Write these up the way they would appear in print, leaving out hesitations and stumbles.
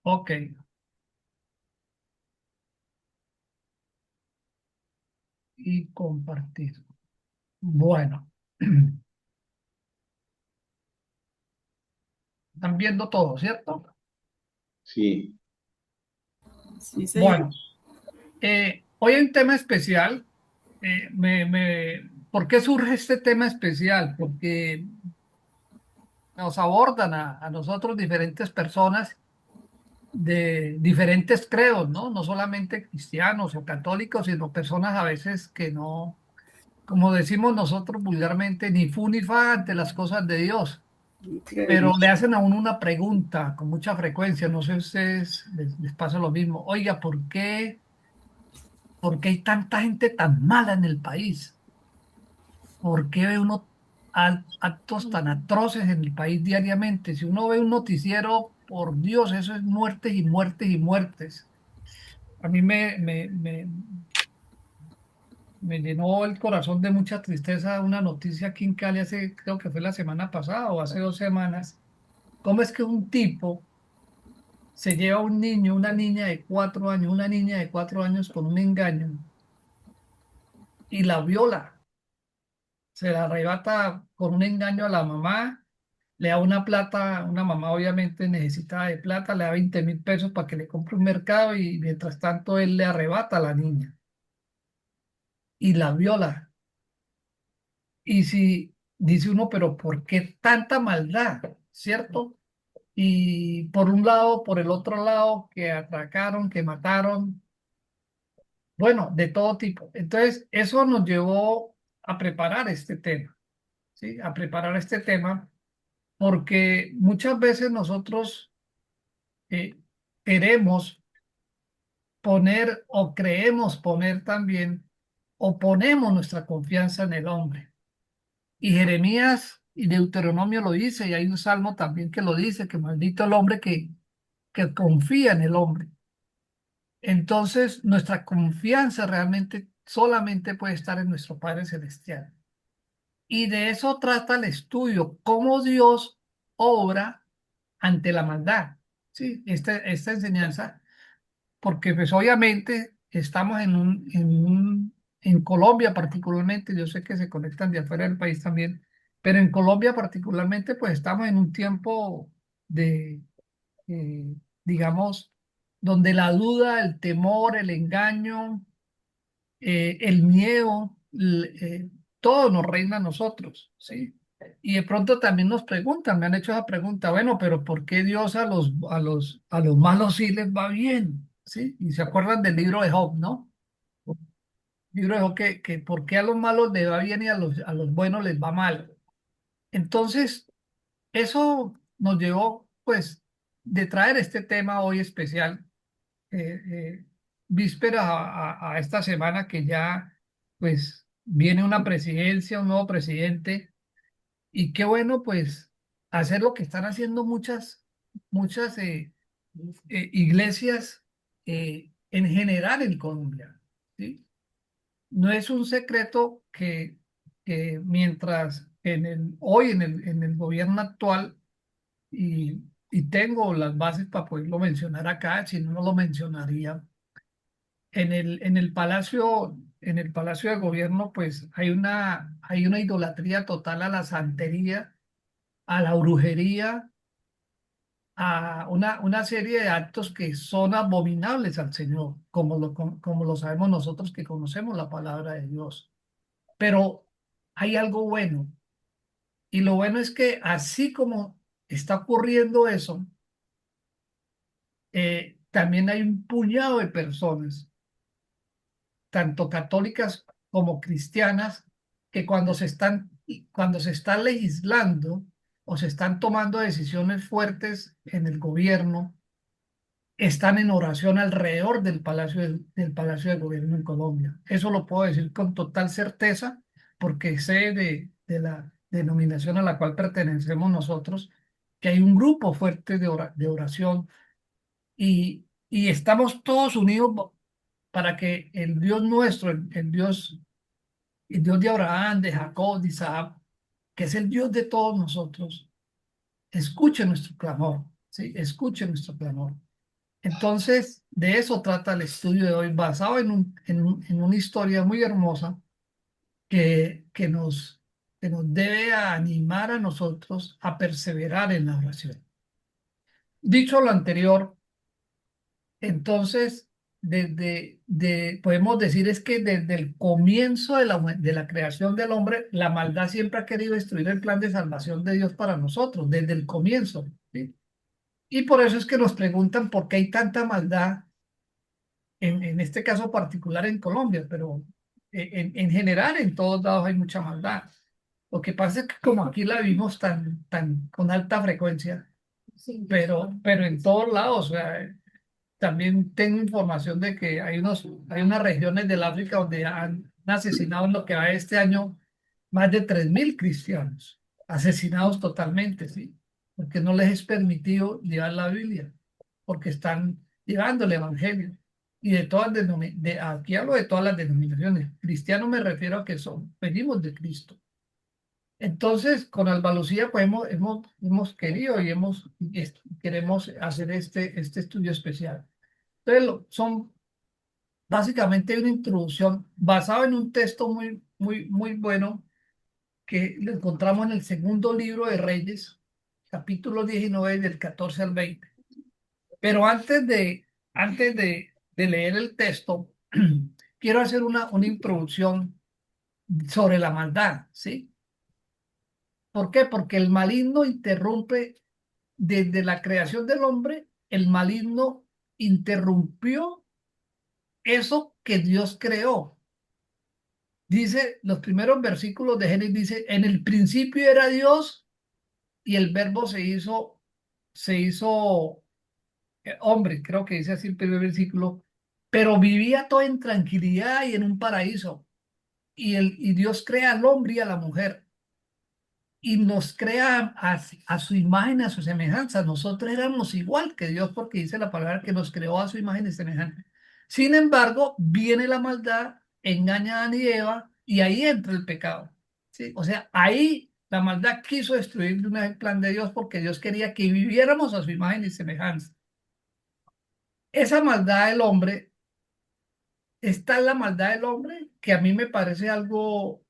Ok, y compartir. Bueno, están viendo todo, ¿cierto? Sí, Sí, señor. Bueno, hoy hay un tema especial. ¿Por qué surge este tema especial? Porque nos abordan a nosotros diferentes personas de diferentes credos, ¿no? No solamente cristianos o católicos, sino personas a veces que no, como decimos nosotros vulgarmente, ni fu ni fa ante las cosas de Dios. Ok. Pero le hacen a uno una pregunta con mucha frecuencia, no sé si a ustedes les pasa lo mismo. Oiga, por qué hay tanta gente tan mala en el país? ¿Por qué ve uno actos tan atroces en el país diariamente? Si uno ve un noticiero, por Dios, eso es muertes y muertes y muertes. A mí me llenó el corazón de mucha tristeza una noticia aquí en Cali hace, creo que fue la semana pasada o hace 2 semanas. ¿Cómo es que un tipo se lleva a un niño, una niña de 4 años, una niña de 4 años con un engaño y la viola? Se la arrebata con un engaño a la mamá, le da una plata, una mamá obviamente necesitada de plata, le da 20.000 pesos para que le compre un mercado y mientras tanto él le arrebata a la niña y la viola. Y si dice uno, pero ¿por qué tanta maldad? ¿Cierto? Y por un lado, por el otro lado, que atracaron, que mataron, bueno, de todo tipo. Entonces, eso nos llevó a preparar este tema, ¿sí? A preparar este tema porque muchas veces nosotros eh, queremos poner o creemos poner también o ponemos nuestra confianza en el hombre. Y Jeremías y Deuteronomio lo dice, y hay un salmo también que lo dice, que maldito el hombre que confía en el hombre. Entonces, nuestra confianza realmente solamente puede estar en nuestro Padre Celestial. Y de eso trata el estudio, cómo Dios obra ante la maldad. Sí, esta enseñanza, porque pues obviamente estamos en Colombia particularmente, yo sé que se conectan de afuera del país también, pero en Colombia particularmente pues estamos en un tiempo de, digamos, donde la duda, el temor, el engaño, el miedo, todo nos reina a nosotros, ¿sí? Y de pronto también nos preguntan, me han hecho esa pregunta, bueno, pero ¿por qué Dios a los malos sí les va bien? ¿Sí? Y se acuerdan del libro de Job, ¿no? El libro de Job que ¿por qué a los malos les va bien y a los buenos les va mal? Entonces, eso nos llevó, pues, de traer este tema hoy especial, eh, eh, víspera a esta semana que ya, pues, viene una presidencia, un nuevo presidente, y qué bueno, pues, hacer lo que están haciendo muchas iglesias en general en Colombia, ¿sí? No es un secreto que mientras hoy en el gobierno actual, y tengo las bases para poderlo mencionar acá, si no, no lo mencionaría. En el Palacio de Gobierno, pues hay una idolatría total a la santería, a la brujería, a una serie de actos que son abominables al Señor, como lo sabemos nosotros que conocemos la palabra de Dios. Pero hay algo bueno, y lo bueno es que así como está ocurriendo eso, también hay un puñado de personas tanto católicas como cristianas, que cuando se está legislando o se están tomando decisiones fuertes en el gobierno, están en oración alrededor del Palacio de Gobierno en Colombia. Eso lo puedo decir con total certeza porque sé de la denominación a la cual pertenecemos nosotros, que hay un grupo fuerte de oración y estamos todos unidos para que el Dios nuestro, el Dios de Abraham, de Jacob, de Isaac, que es el Dios de todos nosotros, escuche nuestro clamor, ¿sí? Escuche nuestro clamor. Entonces, de eso trata el estudio de hoy, basado en una historia muy hermosa que, que nos, que nos debe animar a nosotros a perseverar en la oración. Dicho lo anterior, entonces, podemos decir es que desde el comienzo de la creación del hombre, la maldad siempre ha querido destruir el plan de salvación de Dios para nosotros, desde el comienzo, ¿sí? Y por eso es que nos preguntan por qué hay tanta maldad en este caso particular en Colombia, pero en general en todos lados hay mucha maldad. Lo que pasa es que como aquí la vivimos tan con alta frecuencia, pero en todos lados, o sea, también tengo información de que hay unas regiones del África donde han asesinado en lo que va de este año más de 3.000 cristianos, asesinados totalmente, ¿sí? Porque no les es permitido llevar la Biblia, porque están llevando el Evangelio. Y de aquí hablo de todas las denominaciones. Cristiano me refiero a que venimos de Cristo. Entonces, con Alba Lucía, pues hemos querido queremos hacer este estudio especial. Entonces, son básicamente una introducción basada en un texto muy bueno que lo encontramos en el segundo libro de Reyes, capítulo 19, del 14 al 20. Pero antes de leer el texto, quiero hacer una introducción sobre la maldad, ¿sí? ¿Por qué? Porque el maligno interrumpe desde la creación del hombre, el maligno interrumpió eso que Dios creó. Dice, los primeros versículos de Génesis dice, en el principio era Dios y el verbo se hizo hombre, creo que dice así el primer versículo, pero vivía todo en tranquilidad y en un paraíso. Y Dios crea al hombre y a la mujer y nos crea a su imagen, a su semejanza. Nosotros éramos igual que Dios porque dice la palabra que nos creó a su imagen y semejanza. Sin embargo, viene la maldad, engaña a Adán y Eva y ahí entra el pecado. ¿Sí? O sea, ahí la maldad quiso destruir de una vez el plan de Dios porque Dios quería que viviéramos a su imagen y semejanza. Esa maldad del hombre, está en la maldad del hombre, que a mí me parece algo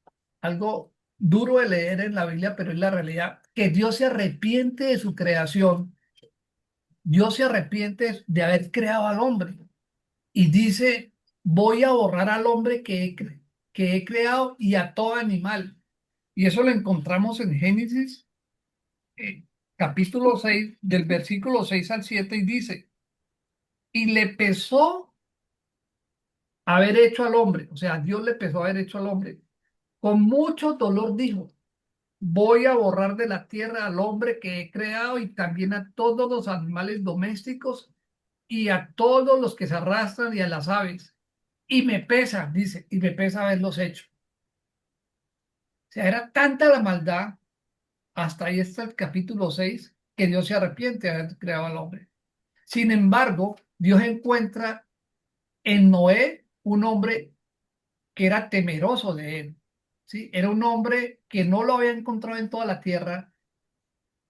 duro de leer en la Biblia, pero es la realidad, que Dios se arrepiente de su creación, Dios se arrepiente de haber creado al hombre y dice, voy a borrar al hombre que he creado y a todo animal. Y eso lo encontramos en Génesis capítulo 6 del versículo 6 al 7 y dice, y le pesó haber hecho al hombre, o sea, Dios le pesó haber hecho al hombre. Con mucho dolor dijo, voy a borrar de la tierra al hombre que he creado y también a todos los animales domésticos y a todos los que se arrastran y a las aves. Y me pesa, dice, y me pesa haberlos hecho. O sea, era tanta la maldad, hasta ahí está el capítulo 6 que Dios se arrepiente de haber creado al hombre. Sin embargo, Dios encuentra en Noé un hombre que era temeroso de él. ¿Sí? Era un hombre que no lo había encontrado en toda la tierra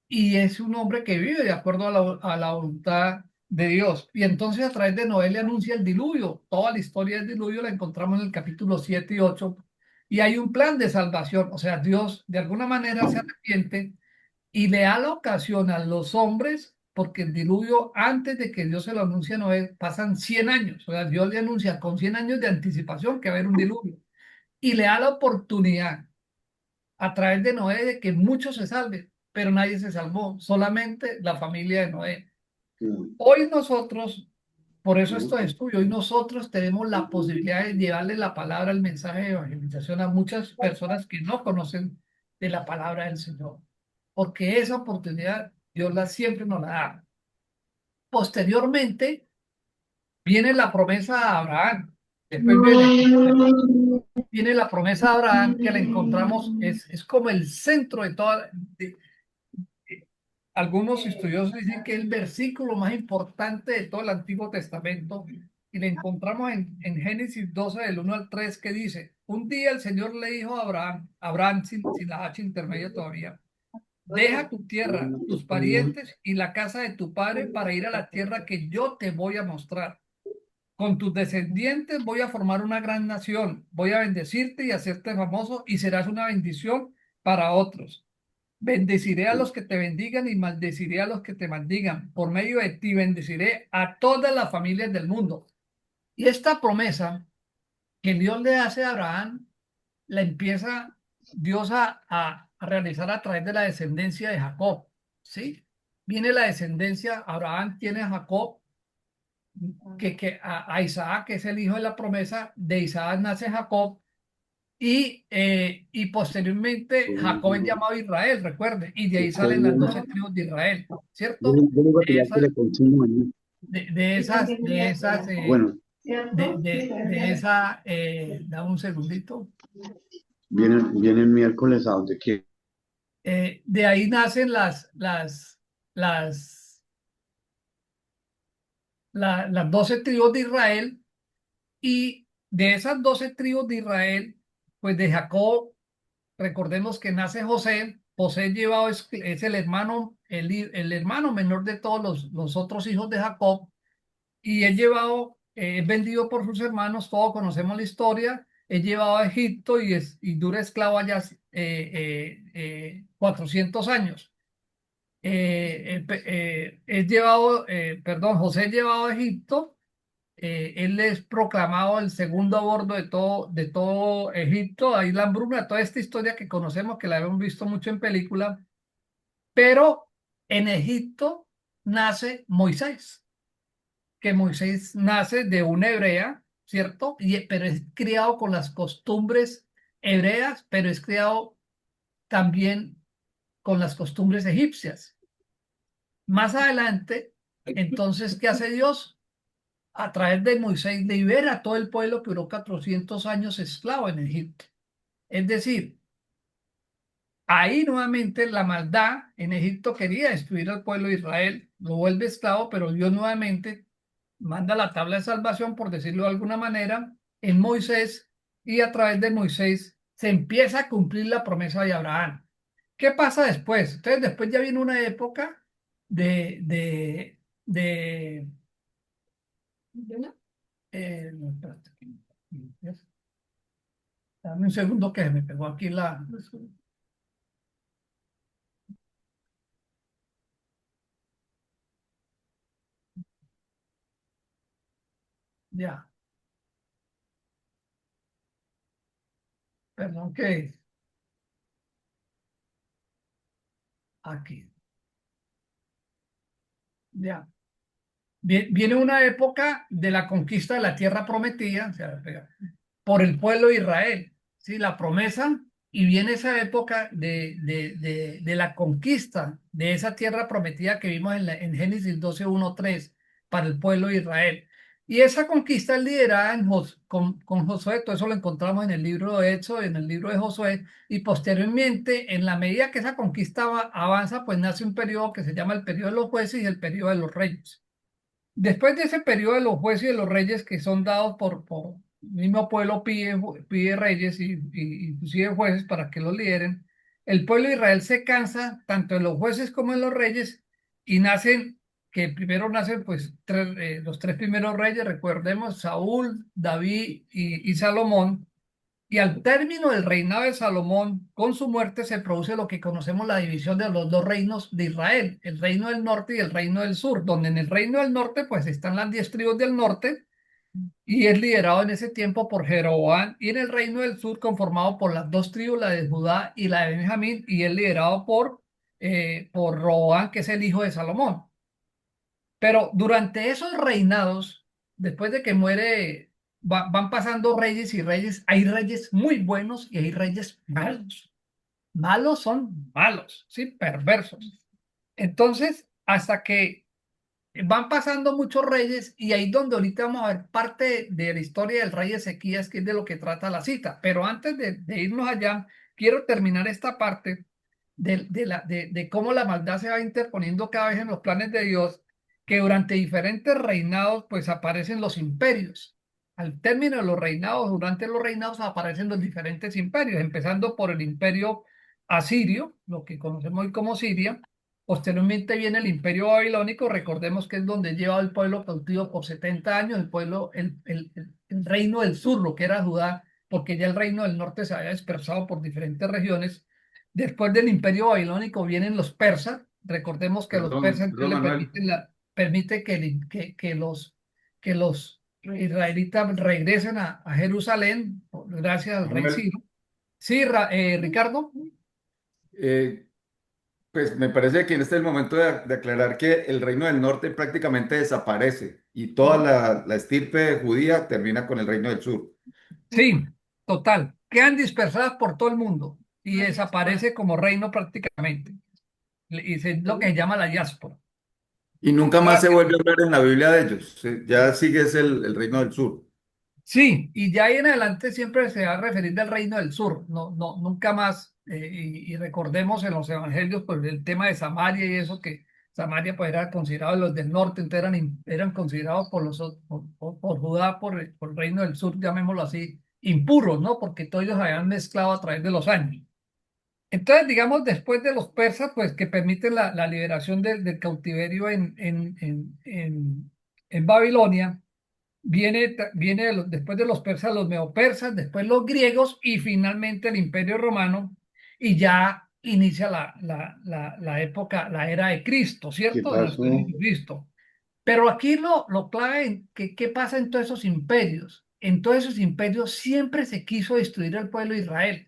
y es un hombre que vive de acuerdo a la voluntad de Dios. Y entonces a través de Noé le anuncia el diluvio. Toda la historia del diluvio la encontramos en el capítulo 7 y 8. Y hay un plan de salvación. O sea, Dios de alguna manera se arrepiente y le da la ocasión a los hombres, porque el diluvio, antes de que Dios se lo anuncie a Noé, pasan 100 años. O sea, Dios le anuncia con 100 años de anticipación que va a haber un diluvio. Y le da la oportunidad a través de Noé de que muchos se salven, pero nadie se salvó, solamente la familia de Noé. Mm, Hoy nosotros, por eso esto es mm, estudio, hoy nosotros tenemos la posibilidad de llevarle la palabra, el mensaje de evangelización a muchas personas que no conocen de la palabra del Señor, porque esa oportunidad Dios siempre nos la da. Posteriormente viene la promesa a Abraham, después viene la promesa de Abraham que la encontramos, es como el centro de toda, algunos estudiosos dicen que es el versículo más importante de todo el Antiguo Testamento y le encontramos en Génesis 12 del 1 al 3 que dice, un día el Señor le dijo a Abraham, Abraham sin la H intermedia todavía, deja tu tierra, tus parientes y la casa de tu padre para ir a la tierra que yo te voy a mostrar. Con tus descendientes voy a formar una gran nación, voy a bendecirte y hacerte famoso y serás una bendición para otros. Bendeciré a los que te bendigan y maldeciré a los que te maldigan. Por medio de ti bendeciré a todas las familias del mundo. Y esta promesa que Dios le hace a Abraham, la empieza Dios a realizar a través de la descendencia de Jacob. ¿Sí? Viene la descendencia, Abraham tiene a Jacob, a Isaac, que es el hijo de la promesa, de Isaac nace Jacob, y posteriormente Jacob es llamado Israel, recuerde, y de ahí salen las 12 tribus de Israel, ¿cierto? Yo le digo a tirar que Esas, le consumo ahí. Bueno, de esa, dame un segundito. viene el miércoles a donde quiera. De ahí nacen las, las 12 tribus de Israel, y de esas 12 tribus de Israel, pues de Jacob, recordemos que nace José. José llevado es el hermano, el hermano menor de todos los otros hijos de Jacob, y es llevado, es vendido por sus hermanos, todos conocemos la historia, es llevado a Egipto y dura esclavo allá 400 años. Es llevado, perdón, José es llevado a Egipto. Él es proclamado el segundo a bordo de todo Egipto, ahí la hambruna, toda esta historia que conocemos, que la hemos visto mucho en película, pero en Egipto nace Moisés, que Moisés nace de una hebrea, ¿cierto? Pero es criado con las costumbres hebreas, pero es criado también con las costumbres egipcias. Más adelante, entonces, ¿qué hace Dios? A través de Moisés libera a todo el pueblo que duró 400 años esclavo en Egipto. Es decir, ahí nuevamente la maldad en Egipto quería destruir al pueblo de Israel, lo vuelve esclavo, pero Dios nuevamente manda la tabla de salvación, por decirlo de alguna manera, en Moisés, y a través de Moisés se empieza a cumplir la promesa de Abraham. ¿Qué pasa después? Entonces después ya viene una época de, de, de, no, espérate, dame un segundo que me pegó aquí la... Ya, perdón que aquí. Ya. Viene una época de la conquista de la tierra prometida, o sea, por el pueblo de Israel, ¿sí? La promesa, y viene esa época de la conquista de esa tierra prometida que vimos en Génesis 12:1-3 para el pueblo de Israel. Y esa conquista es liderada con Josué, todo eso lo encontramos en el libro de Éxodo, en el libro de Josué, y posteriormente, en la medida que esa conquista avanza, pues nace un periodo que se llama el periodo de los jueces y el periodo de los reyes. Después de ese periodo de los jueces y de los reyes que son dados por el mismo pueblo, pide reyes y inclusive jueces para que los lideren, el pueblo de Israel se cansa tanto en los jueces como en los reyes, y nacen, que primero nacen pues los tres primeros reyes, recordemos, Saúl, David y Salomón. Y al término del reinado de Salomón, con su muerte se produce lo que conocemos la división de los dos reinos de Israel, el reino del norte y el reino del sur, donde en el reino del norte pues están las 10 tribus del norte y es liderado en ese tiempo por Jeroboam, y en el reino del sur conformado por las 2 tribus, la de Judá y la de Benjamín, y es liderado por Roboam, que es el hijo de Salomón. Pero durante esos reinados, después de que muere, van pasando reyes y reyes. Hay reyes muy buenos y hay reyes malos. Malos son malos, sí, perversos. Entonces, hasta que van pasando muchos reyes, y ahí donde ahorita vamos a ver parte de la historia del rey Ezequías, que es de lo que trata la cita. Pero antes de irnos allá, quiero terminar esta parte de cómo la maldad se va interponiendo cada vez en los planes de Dios, que durante diferentes reinados pues aparecen los imperios. Al término de los reinados, durante los reinados aparecen los diferentes imperios, empezando por el imperio asirio, lo que conocemos hoy como Siria. Posteriormente viene el Imperio Babilónico, recordemos que es donde lleva el pueblo cautivo por 70 años, el pueblo, el reino del sur, lo que era Judá, porque ya el reino del norte se había dispersado por diferentes regiones. Después del Imperio Babilónico vienen los persas, recordemos que los persas entonces Perdón, le Manuel. permiten permite que los israelitas regresen a Jerusalén, gracias al rey Manuel, Ciro. Sí, Ricardo. eh, pues me parece que en este es el momento de aclarar que el reino del norte prácticamente desaparece y toda la estirpe judía termina con el reino del sur. Sí, total. Quedan dispersadas por todo el mundo y desaparece como reino prácticamente. Y es lo que se llama la diáspora. Y nunca Ahora, más se vuelve a hablar en la Biblia de ellos. Ya sigue es el reino del sur. sí, y ya ahí en adelante siempre se va a referir del reino del sur, no, no, nunca más. Y recordemos en los evangelios, pues el tema de Samaria y eso, que Samaria pues era considerado los del norte, entonces eran considerados por por Judá, por el reino del sur, llamémoslo así, impuros, ¿no? Porque todos ellos habían mezclado a través de los años. Entonces, digamos, después de los persas, pues que permiten la liberación del cautiverio en Babilonia, viene después de los persas los neopersas, después los griegos y finalmente el Imperio Romano, y ya inicia la época, la era de Cristo, ¿Qué ¿cierto? De nuestro Señor pasó? Jesucristo. Pero aquí lo clave, ¿qué pasa en todos esos imperios? En todos esos imperios siempre se quiso destruir al pueblo de Israel.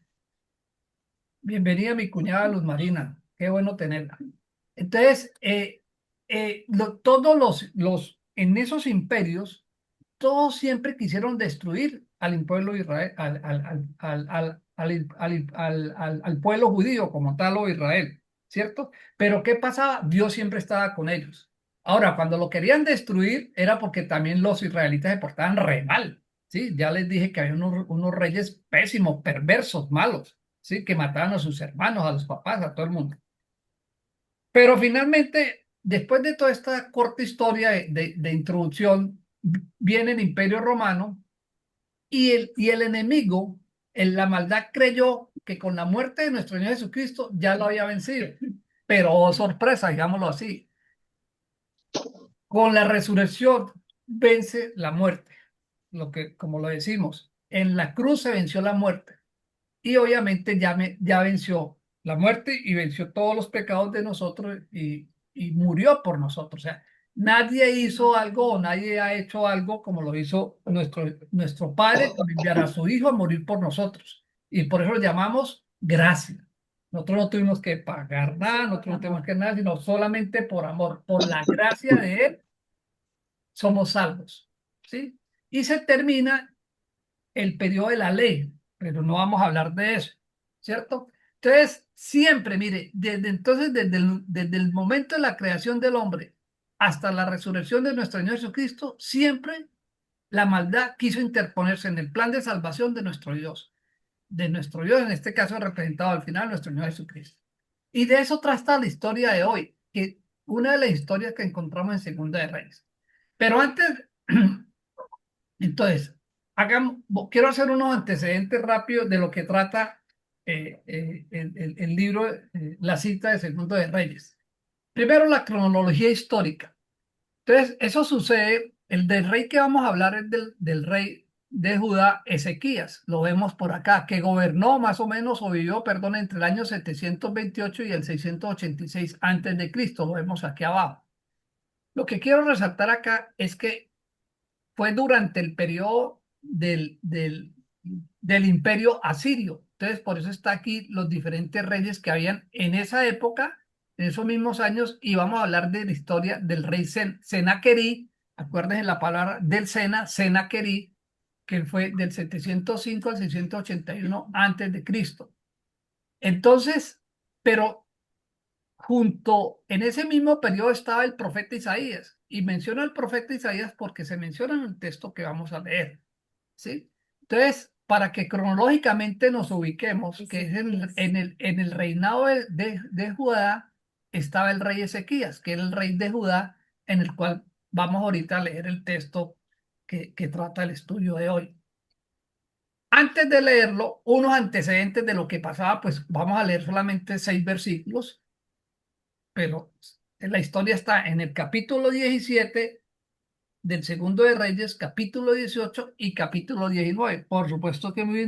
Bienvenida mi cuñada Luz Marina, qué bueno tenerla. Entonces, todos en esos imperios, todos siempre quisieron destruir al pueblo de Israel, al pueblo judío como tal o Israel, ¿cierto? Pero ¿qué pasaba? Dios siempre estaba con ellos. Ahora, cuando lo querían destruir era porque también los israelitas se portaban re mal, ¿sí? Ya les dije que había unos reyes pésimos, perversos, malos, ¿sí? Que mataban a sus hermanos, a los papás, a todo el mundo. Pero finalmente, después de toda esta corta historia de introducción, viene el Imperio Romano y el enemigo, en la maldad, creyó que con la muerte de nuestro Señor Jesucristo ya lo había vencido. Pero oh, sorpresa, digámoslo así, con la resurrección vence la muerte, lo que, como lo decimos, en la cruz se venció la muerte. Y obviamente ya venció la muerte y venció todos los pecados de nosotros y murió por nosotros. O sea, nadie hizo algo o nadie ha hecho algo como lo hizo nuestro Padre con enviar a su Hijo a morir por nosotros. Y por eso lo llamamos gracia. Nosotros no tuvimos que pagar nada, nosotros no tuvimos que nada, sino solamente por amor, por la gracia de Él, somos salvos. ¿Sí? Y se termina el periodo de la ley, pero no vamos a hablar de eso, ¿cierto? Entonces, siempre, mire, desde entonces, desde el momento de la creación del hombre hasta la resurrección de nuestro Señor Jesucristo, siempre la maldad quiso interponerse en el plan de salvación de nuestro Dios, en este caso representado al final, nuestro Señor Jesucristo. Y de eso trata la historia de hoy, que una de las historias que encontramos en Segunda de Reyes. Pero antes, entonces, quiero hacer unos antecedentes rápidos de lo que trata el libro, la cita de Segundo de Reyes. Primero, la cronología histórica. Entonces, eso sucede, el del rey que vamos a hablar es del rey de Judá, Ezequías, lo vemos por acá, que gobernó más o menos, o vivió, perdón, entre el año 728 y el 686 antes de Cristo, lo vemos aquí abajo. Lo que quiero resaltar acá es que fue durante el periodo del imperio asirio. Entonces, por eso está aquí los diferentes reyes que habían en esa época, en esos mismos años, y vamos a hablar de la historia del rey Senaquerí. Acuérdense la palabra del Senaquerí, que fue del 705 al 681 antes de Cristo. Entonces, pero junto en ese mismo periodo estaba el profeta Isaías, y menciona al profeta Isaías porque se menciona en el texto que vamos a leer, ¿sí? Entonces, para que cronológicamente nos ubiquemos, que es en el reinado de Judá, estaba el rey Ezequías, que era el rey de Judá, en el cual vamos ahorita a leer el texto que trata el estudio de hoy. Antes de leerlo, unos antecedentes de lo que pasaba, pues vamos a leer solamente 6 versículos, pero la historia está en el capítulo 17 del segundo de Reyes, capítulo 18 y capítulo 19. Por supuesto que muy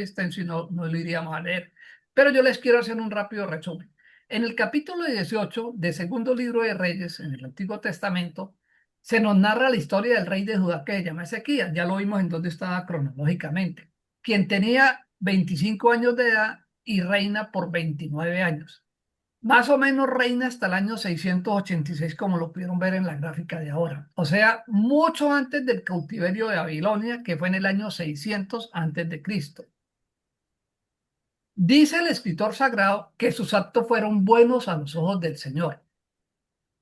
extenso y no lo iríamos a leer, pero yo les quiero hacer un rápido resumen. En el capítulo 18 del segundo libro de Reyes, en el Antiguo Testamento, se nos narra la historia del rey de Judá que se llama Ezequías. Ya lo vimos en donde estaba cronológicamente, quien tenía 25 años de edad y reina por 29 años. Más o menos reina hasta el año 686, como lo pudieron ver en la gráfica de ahora. O sea, mucho antes del cautiverio de Babilonia, que fue en el año 600 antes de Cristo. Dice el escritor sagrado que sus actos fueron buenos a los ojos del Señor.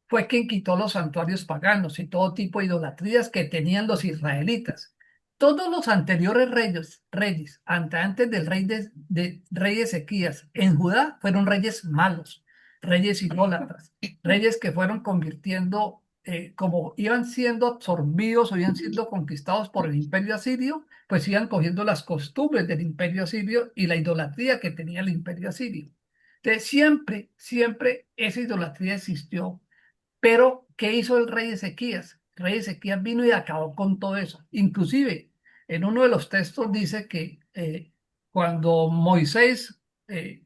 Fue quien quitó los santuarios paganos y todo tipo de idolatrías que tenían los israelitas. Todos los anteriores reyes antes del rey Ezequías en Judá fueron reyes malos, reyes idólatras, reyes que fueron convirtiendo, como iban siendo absorbidos o iban siendo conquistados por el imperio asirio, pues iban cogiendo las costumbres del imperio asirio y la idolatría que tenía el imperio asirio. Entonces, siempre esa idolatría existió, pero, ¿qué hizo el rey Ezequías? El rey Ezequías vino y acabó con todo eso. Inclusive, en uno de los textos dice que cuando Moisés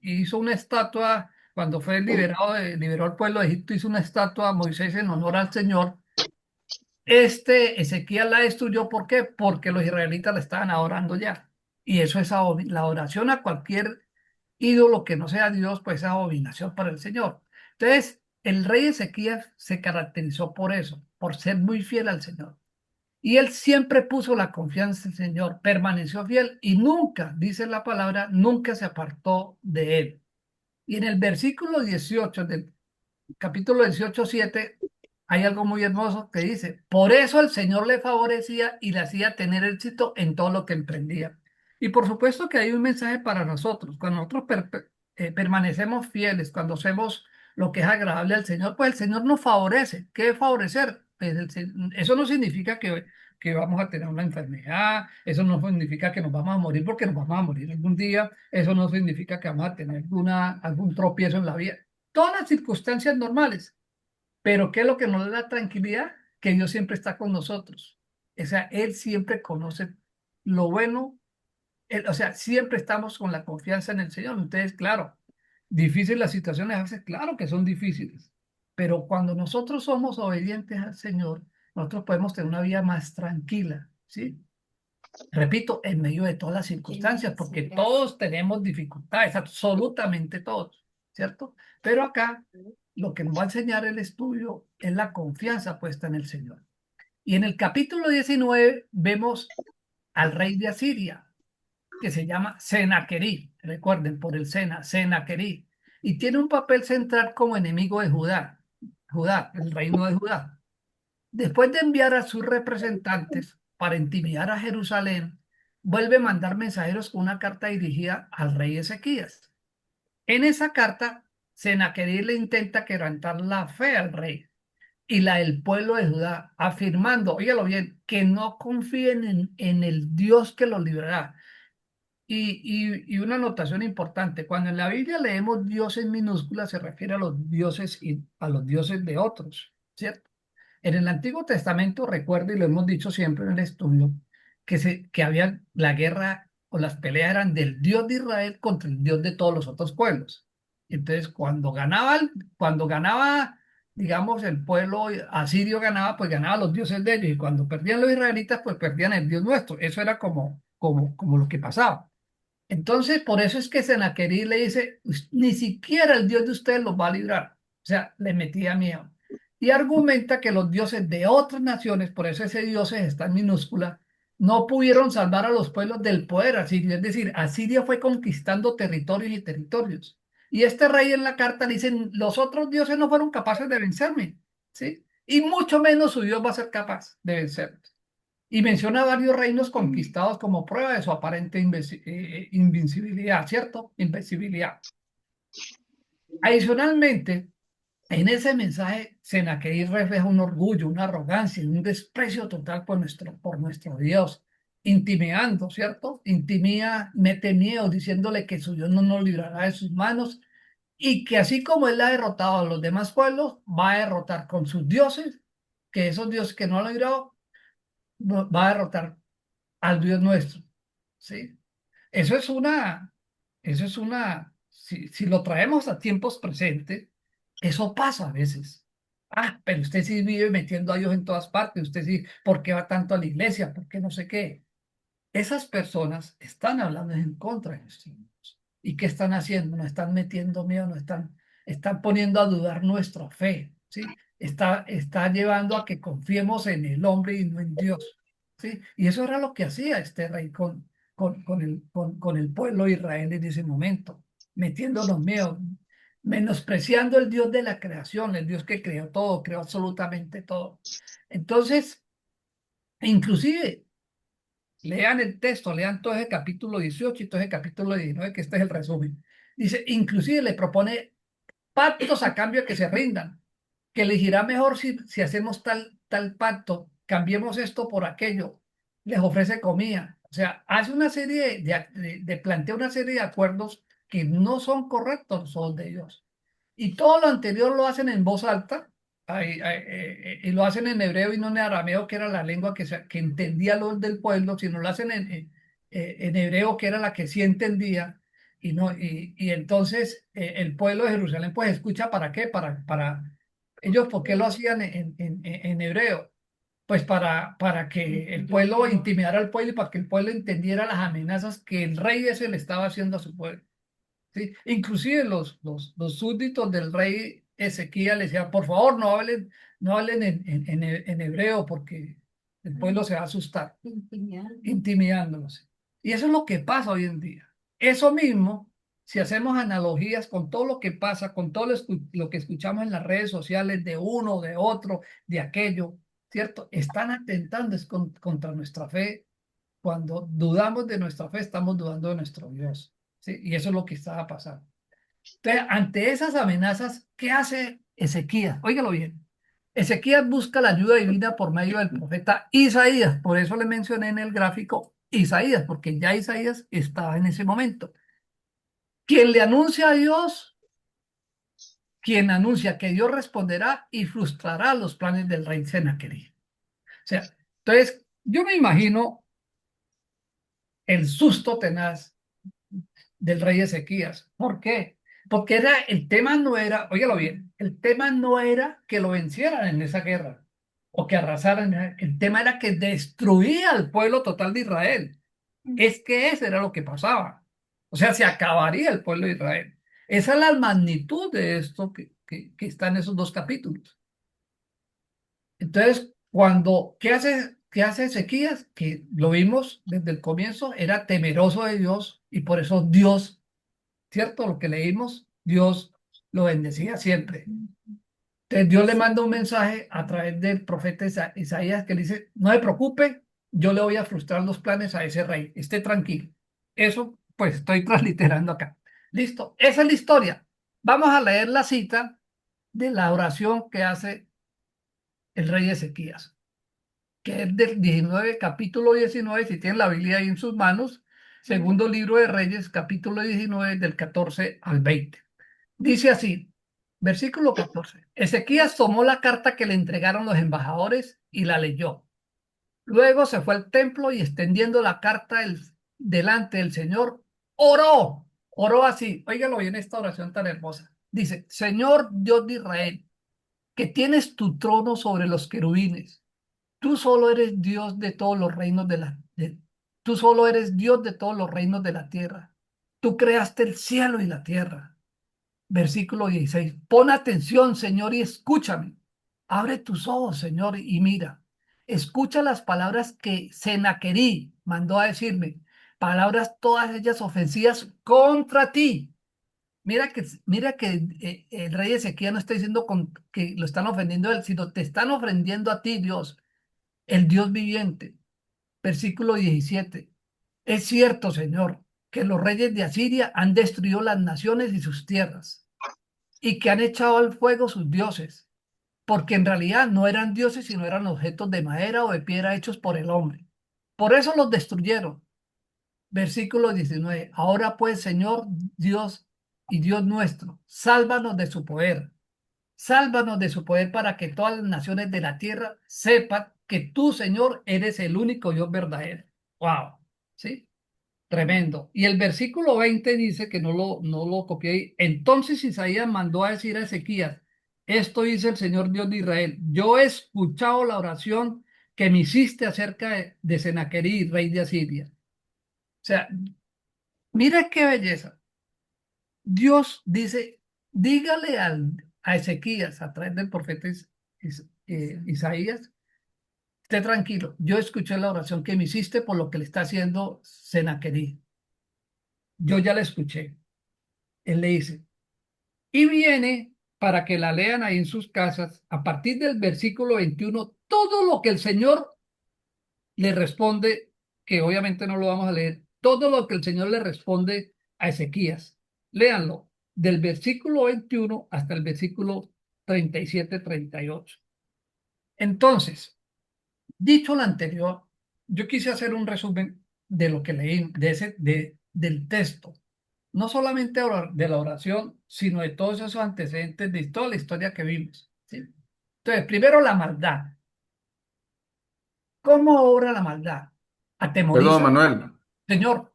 hizo una estatua, cuando fue liberó al pueblo de Egipto, hizo una estatua a Moisés en honor al Señor. Ezequías la destruyó. ¿Por qué? Porque los israelitas la estaban adorando ya. Y eso es la adoración a cualquier ídolo que no sea Dios, pues es abominación para el Señor. Entonces, el rey Ezequías se caracterizó por eso, por ser muy fiel al Señor. Y él siempre puso la confianza en el Señor, permaneció fiel y nunca, dice la palabra, nunca se apartó de él. Y en el versículo 18 del capítulo 18 7 hay algo muy hermoso que dice: por eso el Señor le favorecía y le hacía tener éxito en todo lo que emprendía. Y por supuesto que hay un mensaje para nosotros. Cuando nosotros permanecemos fieles, cuando hacemos lo que es agradable al Señor, pues el Señor nos favorece. ¿Qué es favorecer? Pues eso no significa que vamos a tener una enfermedad, eso no significa que nos vamos a morir porque nos vamos a morir algún día, eso no significa que vamos a tener algún tropiezo en la vida. Todas las circunstancias normales. Pero ¿qué es lo que nos da tranquilidad? Que Dios siempre está con nosotros. O sea, Él siempre conoce lo bueno. O sea, siempre estamos con la confianza en el Señor. Entonces, claro, difíciles las situaciones, a veces, claro que son difíciles. Pero cuando nosotros somos obedientes al Señor, nosotros podemos tener una vida más tranquila, ¿sí? Repito, en medio de todas las circunstancias, porque todos tenemos dificultades, absolutamente todos, ¿cierto? Pero acá lo que nos va a enseñar el estudio es la confianza puesta en el Señor. Y en el capítulo 19 vemos al rey de Asiria, que se llama Senaquerib, recuerden, por el Senaquerib, y tiene un papel central como enemigo de Judá, el reino de Judá. Después de enviar a sus representantes para intimidar a Jerusalén, vuelve a mandar mensajeros con una carta dirigida al rey Ezequías. En esa carta, Senaquerib le intenta quebrantar la fe al rey y la del pueblo de Judá, afirmando, óigalo bien, que no confíen en el Dios que los librará. Y una anotación importante: cuando en la Biblia leemos Dios en minúscula, se refiere a los dioses y a los dioses de otros, ¿cierto? En el Antiguo Testamento, recuerda, y lo hemos dicho siempre en el estudio, que había la guerra o las peleas eran del Dios de Israel contra el Dios de todos los otros pueblos. Entonces, cuando ganaba, digamos, el pueblo asirio ganaba, pues ganaba los dioses de ellos, y cuando perdían los israelitas, pues perdían el Dios nuestro. Eso era como lo que pasaba. Entonces, por eso es que Senaquerib le dice: Ni siquiera el Dios de ustedes los va a librar". O sea, le metía miedo. Y argumenta que los dioses de otras naciones, por eso ese dioses está en minúscula, no pudieron salvar a los pueblos del poder asirio. Es decir, Asiria fue conquistando territorios y territorios. Y este rey en la carta le dice: los otros dioses no fueron capaces de vencerme, ¿sí? Y mucho menos su Dios va a ser capaz de vencerme. Y menciona varios reinos conquistados como prueba de su aparente invencibilidad, ¿cierto? Invencibilidad. Adicionalmente, en ese mensaje, Senaquerib refleja un orgullo, una arrogancia y un desprecio total por nuestro Dios. intimidando, ¿cierto? Intimida, mete miedo, diciéndole que su Dios no nos librará de sus manos y que así como él ha derrotado a los demás pueblos, va a derrotar con sus dioses, que esos dioses que no han librado, va a derrotar al Dios nuestro, ¿sí? Eso es una, eso es una, si lo traemos a tiempos presentes, eso pasa a veces. Ah, pero usted sí vive metiendo a Dios en todas partes, usted sí, ¿por qué va tanto a la iglesia? ¿Por qué no sé qué? Esas personas están hablando en contra de nuestros hijos. ¿Y qué están haciendo? Nos están metiendo miedo, están poniendo a dudar nuestra fe, ¿sí? Está llevando a que confiemos en el hombre y no en Dios, ¿sí? Y eso era lo que hacía este rey con el pueblo de Israel en ese momento, metiéndonos miedo, menospreciando el Dios de la creación, el Dios que creó todo, creó absolutamente todo. Entonces, inclusive lean el texto, lean todo ese capítulo 18 y todo ese capítulo 19, que este es el resumen. Dice, inclusive le propone pactos a cambio de que se rindan, que elegirá mejor si hacemos tal pacto, cambiemos esto por aquello, les ofrece comida. O sea, hace una serie plantea una serie de acuerdos que no son correctos, son de ellos. Y todo lo anterior lo hacen en voz alta, y lo hacen en hebreo y no en arameo, que era la lengua que entendía los del pueblo, sino lo hacen en hebreo, que era la que sí entendía. Y, no, y entonces el pueblo de Jerusalén pues escucha para qué, para ellos, ¿por qué lo hacían en hebreo? Pues para que el pueblo intimidara al pueblo y para que el pueblo entendiera las amenazas que el rey ese le estaba haciendo a su pueblo. ¿Sí? Inclusive los súbditos del rey Ezequiel le decían, por favor, no hablen en hebreo porque el pueblo se va a asustar, intimidándose. Y eso es lo que pasa hoy en día. Eso mismo, si hacemos analogías con todo lo que pasa, con todo lo que escuchamos en las redes sociales de uno, de otro, de aquello, ¿cierto? Están atentando contra nuestra fe. Cuando dudamos de nuestra fe, estamos dudando de nuestro Dios. ¿Sí? Y eso es lo que estaba pasando. Entonces, ante esas amenazas, ¿qué hace Ezequías? Óigalo bien. Ezequías busca la ayuda divina por medio del profeta Isaías. Por eso le mencioné en el gráfico Isaías, porque ya Isaías estaba en ese momento. Quien le anuncia a Dios, quien anuncia que Dios responderá y frustrará los planes del rey Sennacherib. O sea, entonces, yo me imagino el susto tenaz del rey Ezequías. ¿Por qué? Porque el tema no era, óigalo bien, el tema no era que lo vencieran en esa guerra o que arrasaran. El tema era que destruía al pueblo total de Israel. Es que eso era lo que pasaba. O sea, se acabaría el pueblo de Israel. Esa es la magnitud de esto que está en esos dos capítulos. Entonces, ¿qué hace Ezequías? Que lo vimos desde el comienzo, era temeroso de Dios y por eso Dios, ¿cierto? Lo que leímos, Dios lo bendecía siempre. Entonces Dios le manda un mensaje a través del profeta Isaías que le dice, no se preocupe, yo le voy a frustrar los planes a ese rey, esté tranquilo. Eso pues estoy transliterando acá. Listo, esa es la historia. Vamos a leer la cita de la oración que hace el rey Ezequías, que es del 19, capítulo 19, si tienen la Biblia ahí en sus manos, segundo libro de Reyes, capítulo 19, del 14 al 20. Dice así, versículo 14. Ezequías tomó la carta que le entregaron los embajadores y la leyó. Luego se fue al templo y extendiendo la carta delante del Señor, oró así. Óigalo bien esta oración tan hermosa. Dice, Señor Dios de Israel, que tienes tu trono sobre los querubines. Tú solo eres Dios de todos los reinos tú solo eres Dios de todos los reinos de la tierra. Tú creaste el cielo y la tierra. Versículo 16. Pon atención, Señor, y escúchame. Abre tus ojos, Señor, y mira. Escucha las palabras que Sennacherib mandó a decirme. Palabras todas ellas ofensivas contra ti. Mira que el rey Ezequiel no está diciendo que lo están ofendiendo a él, sino te están ofendiendo a ti, Dios, el Dios viviente. Versículo 17. Es cierto, Señor, que los reyes de Asiria han destruido las naciones y sus tierras y que han echado al fuego sus dioses, porque en realidad no eran dioses, sino eran objetos de madera o de piedra hechos por el hombre. Por eso los destruyeron. Versículo 19. Ahora pues, Señor Dios y Dios nuestro, sálvanos de su poder. Sálvanos de su poder para que todas las naciones de la tierra sepan que tú, Señor, eres el único Dios verdadero. Wow. ¿Sí? Tremendo. Y el versículo 20 dice que no lo copié ahí. Entonces Isaías mandó a decir a Ezequías, esto dice el Señor Dios de Israel, yo he escuchado la oración que me hiciste acerca de Senaquerib, rey de Asiria. O sea, mira qué belleza. Dios dice, dígale a Ezequías a través del profeta Isaías, esté tranquilo, yo escuché la oración que me hiciste por lo que le está haciendo Senaquerib. Yo ya la escuché. Él le dice, y viene para que la lean ahí en sus casas, a partir del versículo 21 todo lo que el Señor le responde, que obviamente no lo vamos a leer, todo lo que el Señor le responde a Ezequías. Léanlo, del versículo 21 hasta el versículo 37-38. Entonces, dicho lo anterior, yo quise hacer un resumen de lo que leí, del texto, no solamente de la oración, sino de todos esos antecedentes de toda la historia que vimos. ¿Sí? Entonces, primero la maldad. ¿Cómo obra la maldad? Perdón, Atemoriza, Manuel, Señor.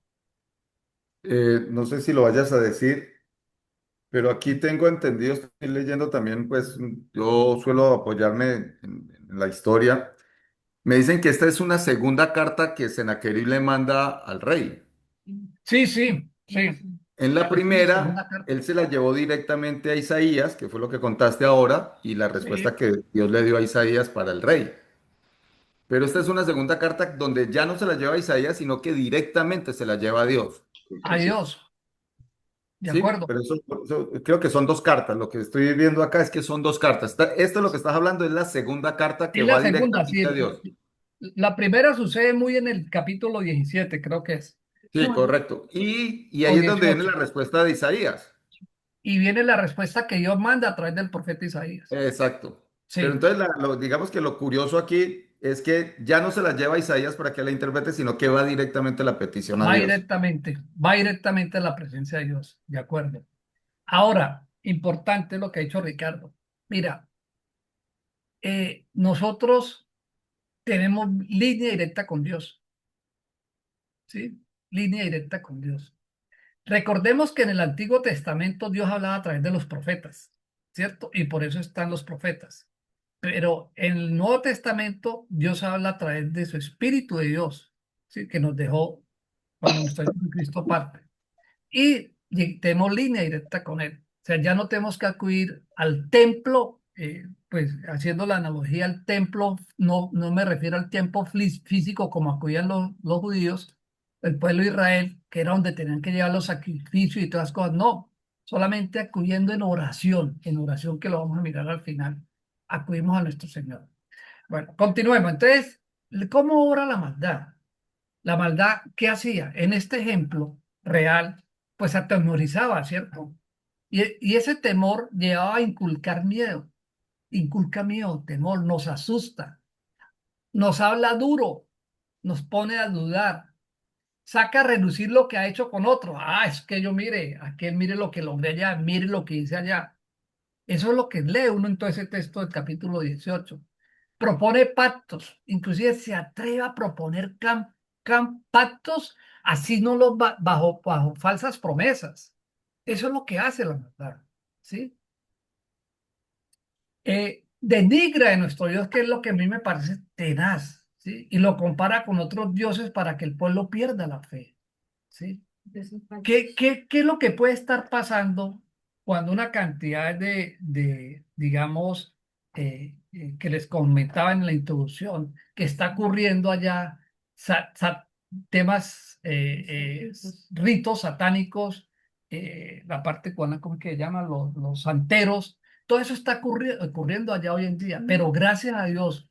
no sé si lo vayas a decir, pero aquí tengo entendido, estoy leyendo también, pues yo suelo apoyarme en la historia. Me dicen que esta es una segunda carta que Sennacherib le manda al rey. Sí, sí, sí. En la Es una segunda primera, carta. él se la llevó directamente a Isaías, que fue lo que contaste ahora, y la respuesta Sí. que Dios le dio a Isaías para el rey. Pero esta es una segunda carta donde ya no se la lleva a Isaías, sino que directamente se la lleva a Dios. Sí. Adiós. De Sí, acuerdo. pero creo que son dos cartas. Lo que estoy viendo acá es que son dos cartas. Esto es lo que estás hablando, es la segunda carta que Es la va segunda, directamente a sí. Dios. La primera sucede muy en el capítulo 17, creo que es. Sí, correcto. Y O ahí es donde viene 18. la respuesta de Isaías. Y viene la respuesta que Dios manda a través del profeta Isaías. Exacto. Pero Sí, entonces, digamos que lo curioso aquí es que ya no se la lleva a Isaías para que la interprete, sino que va directamente la petición a Dios. va directamente a la presencia de Dios. De acuerdo. Ahora, importante lo que ha dicho Ricardo. Mira, nosotros tenemos línea directa con Dios. ¿Sí? Línea directa con Dios. Recordemos que en el Antiguo Testamento Dios hablaba a través de los profetas, ¿cierto? Y por eso están los profetas. Pero en el Nuevo Testamento Dios habla a través de su Espíritu de Dios, ¿sí? Que nos dejó cuando nuestro Hijo Cristo parte. Y tenemos línea directa con Él. O sea, ya no tenemos que acudir al templo, pues haciendo la analogía al templo, no me refiero al templo físico como acudían los judíos, el pueblo de Israel, que era donde tenían que llevar los sacrificios y todas las cosas. No, solamente acudiendo en oración que lo vamos a mirar al final. Acudimos a nuestro Señor. Bueno, continuemos. Entonces, ¿cómo obra la maldad? La maldad, ¿qué hacía? En este ejemplo real, pues atemorizaba, ¿cierto? Y ese temor llevaba a inculcar miedo, inculca miedo, temor, nos asusta, nos habla duro, nos pone a dudar, saca a relucir lo que ha hecho con otro. Ah, es que yo mire, aquel mire lo que logré allá, mire lo que hice allá. Eso es lo que lee uno en todo ese texto del capítulo 18. Propone pactos, inclusive se atreve a proponer pactos, así no los bajo falsas promesas. Eso es lo que hace la maldad, ¿sí? Denigra de nuestro Dios, que es lo que a mí me parece tenaz, ¿sí? Y lo compara con otros dioses para que el pueblo pierda la fe, ¿sí? ¿Qué es lo que puede estar pasando cuando una cantidad digamos, que les comentaba en la introducción, que está ocurriendo allá, temas, ritos satánicos, la parte cubana, ¿cómo es que llaman? Los santeros, todo eso está ocurriendo allá hoy en día, pero gracias a Dios,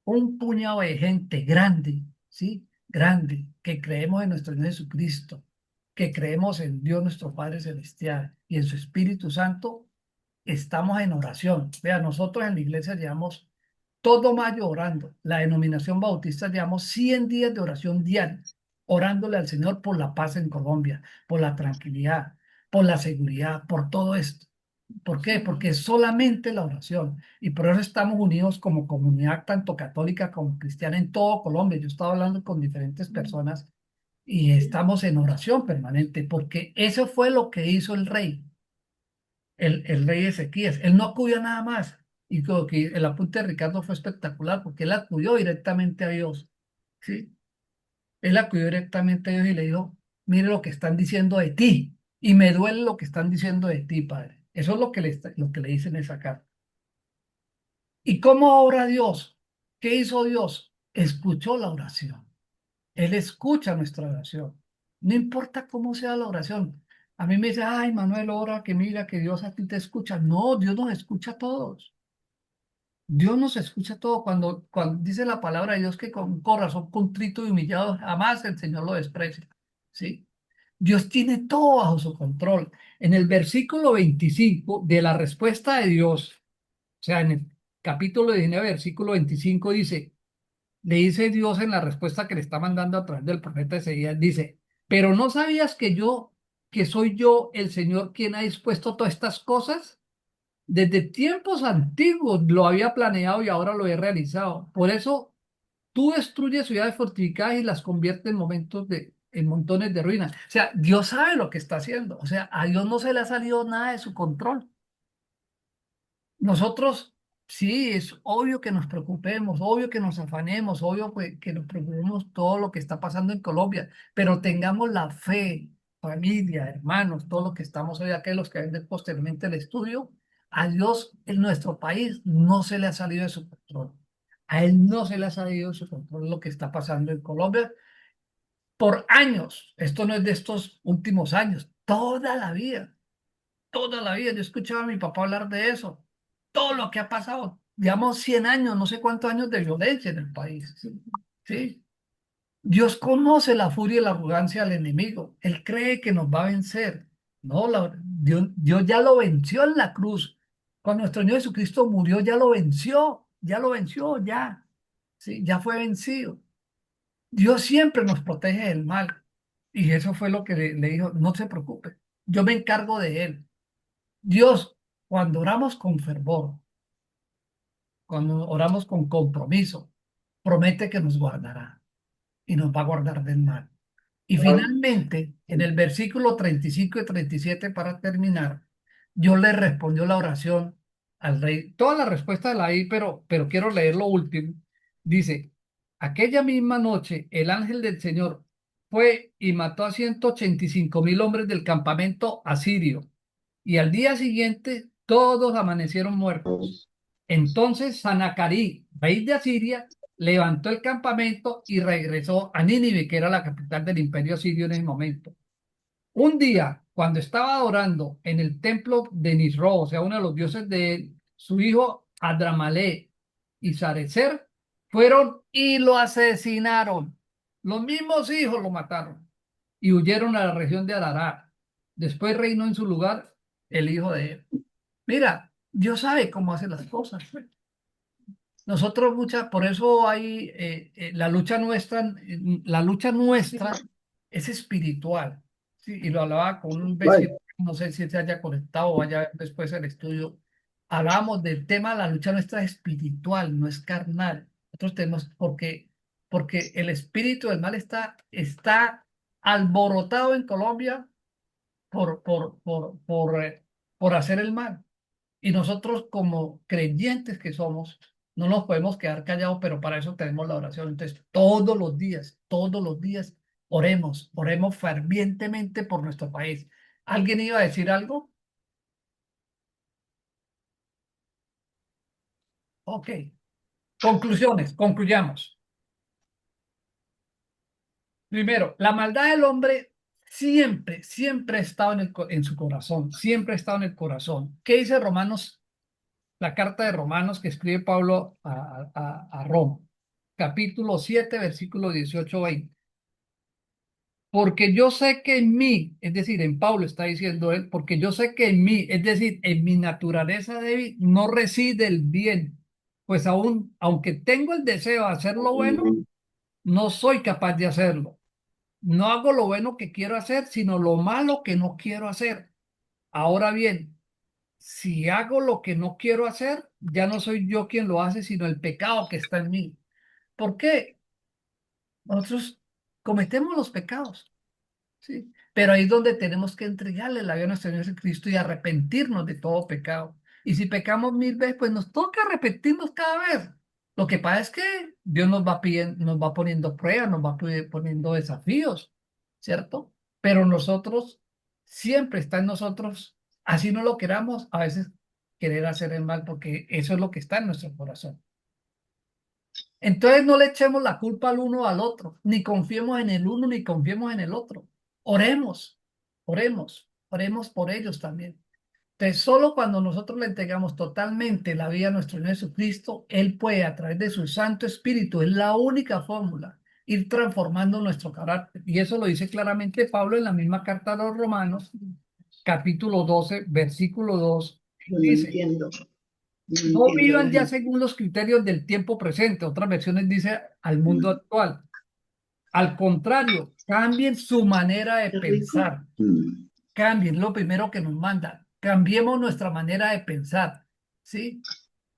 un puñado de gente grande, ¿sí? Grande, que creemos en nuestro Señor Jesucristo, que creemos en Dios nuestro Padre Celestial y en su Espíritu Santo, estamos en oración. Vea, nosotros en la iglesia llevamos todo mayo orando. La denominación bautista llevamos 100 días de oración diaria, orándole al Señor por la paz en Colombia, por la tranquilidad, por la seguridad, por todo esto. ¿Por qué? Porque es solamente la oración. Y por eso estamos unidos como comunidad, tanto católica como cristiana, en todo Colombia. Yo estaba hablando con diferentes personas y estamos en oración permanente, porque eso fue lo que hizo el rey, el rey Ezequías. Él no acudió a nada más. Y creo que el apunte de Ricardo fue espectacular, porque él acudió directamente a Dios. ¿Sí? Él acudió directamente a Dios y le dijo, mire lo que están diciendo de ti, y me duele lo que están diciendo de ti, Padre. Eso es lo que le dicen en esa carta. ¿Y cómo ora Dios? ¿Qué hizo Dios? Escuchó la oración. Él escucha nuestra oración. No importa cómo sea la oración. A mí me dice, ay, Manuel, ora que mira que Dios a ti te escucha. No, Dios nos escucha a todos. Dios nos escucha a todos. Cuando dice la palabra de Dios que con un corazón contrito y humillado jamás el Señor lo desprecia. ¿Sí? Dios tiene todo bajo su control. En el versículo 25 de la respuesta de Dios, o sea, en el capítulo 19, versículo 25 dice, le dice Dios en la respuesta que le está mandando a través del profeta Ezequías, dice, pero ¿no sabías que soy yo el Señor quien ha dispuesto todas estas cosas? Desde tiempos antiguos lo había planeado y ahora lo he realizado. Por eso tú destruyes ciudades fortificadas y las conviertes en montones de ruinas. O sea, Dios sabe lo que está haciendo. O sea, a Dios no se le ha salido nada de su control. Nosotros, sí, es obvio que nos preocupemos, obvio que nos afanemos, obvio que nos preocupemos todo lo que está pasando en Colombia, pero tengamos la fe, familia, hermanos, todos los que estamos hoy aquí, los que ven posteriormente el estudio, a Dios en nuestro país no se le ha salido de su control. A Él no se le ha salido de su control lo que está pasando en Colombia por años. Esto no es de estos últimos años, toda la vida. Toda la vida yo escuchaba a mi papá hablar de eso. Todo lo que ha pasado. Digamos 100 años, no sé cuántos años de violencia en el país. ¿Sí? Dios conoce la furia y la arrogancia del enemigo. Él cree que nos va a vencer. No, Dios ya lo venció en la cruz. Cuando nuestro Señor Jesucristo murió, ya lo venció. Ya lo venció, ya. ¿Sí? Ya fue vencido. Dios siempre nos protege del mal. Y eso fue lo que le dijo, no se preocupe. Yo me encargo de él. Dios, cuando oramos con fervor, cuando oramos con compromiso, promete que nos guardará y nos va a guardar del mal. Y finalmente, en el versículo 35 y 37, para terminar, Dios le respondió la oración al rey. Toda la respuesta la hay, pero quiero leer lo último. Dice, aquella misma noche el ángel del Señor fue y mató a 185.000 hombres del campamento asirio, y al día siguiente todos amanecieron muertos. Entonces Sanacarí, rey de Asiria, levantó el campamento y regresó a Nínive, que era la capital del imperio sirio en ese momento. Un día, cuando estaba adorando en el templo de Nisro, o sea, uno de los dioses de él, su hijo Adramalé y Sarecer fueron y lo asesinaron. Los mismos hijos lo mataron y huyeron a la región de Ararat. Después reinó en su lugar el hijo de él. Mira, Dios sabe cómo hace las cosas. Nosotros por eso hay la lucha nuestra es espiritual, ¿sí? Y lo hablaba con un Right. vecino, no sé si se haya conectado o vaya a ver después el estudio. Hablábamos del tema, la lucha nuestra es espiritual, no es carnal. Nosotros tenemos, porque el espíritu del mal está alborotado en Colombia por hacer el mal. Y nosotros como creyentes que somos, no nos podemos quedar callados, pero para eso tenemos la oración. Entonces, todos los días, oremos fervientemente por nuestro país. ¿Alguien iba a decir algo? Ok. Concluyamos. Primero, la maldad del hombre siempre ha estado en su corazón, siempre ha estado en el corazón. ¿Qué dice Romanos? La carta de Romanos que escribe Pablo a Roma, capítulo 7, versículo 18-20. Porque yo sé que en mí, es decir, en Pablo está diciendo él, porque yo sé que en mí, es decir, en mi naturaleza débil, no reside el bien, pues aún, aunque tengo el deseo de hacer lo bueno, no soy capaz de hacerlo. No hago lo bueno que quiero hacer, sino lo malo que no quiero hacer. Ahora bien, si hago lo que no quiero hacer, ya no soy yo quien lo hace, sino el pecado que está en mí. ¿Por qué? Nosotros cometemos los pecados, ¿sí? Pero ahí es donde tenemos que entregarle la vida a nuestro Señor Jesucristo y arrepentirnos de todo pecado. Y si pecamos 1000 veces, pues nos toca arrepentirnos cada vez. Lo que pasa es que Dios nos va pidiendo, nos va poniendo pruebas, nos va poniendo desafíos, ¿cierto? Pero nosotros, siempre está en nosotros, así no lo queramos, a veces querer hacer el mal, porque eso es lo que está en nuestro corazón. Entonces no le echemos la culpa al uno o al otro, ni confiemos en el uno ni confiemos en el otro. Oremos, oremos por ellos también. Entonces, solo cuando nosotros le entregamos totalmente la vida a nuestro Señor Jesucristo, Él puede, a través de su Santo Espíritu, es la única fórmula, ir transformando nuestro carácter. Y eso lo dice claramente Pablo en la misma carta a los Romanos, capítulo 12, versículo 2. No Dice, entiendo. No no entiendo la vivan ya gente. según los criterios del tiempo presente. Otras versiones dice al mundo actual. Al contrario, cambien su manera de Qué rico. pensar. Cambien lo primero que nos manda. Cambiemos nuestra manera de pensar. ¿Sí?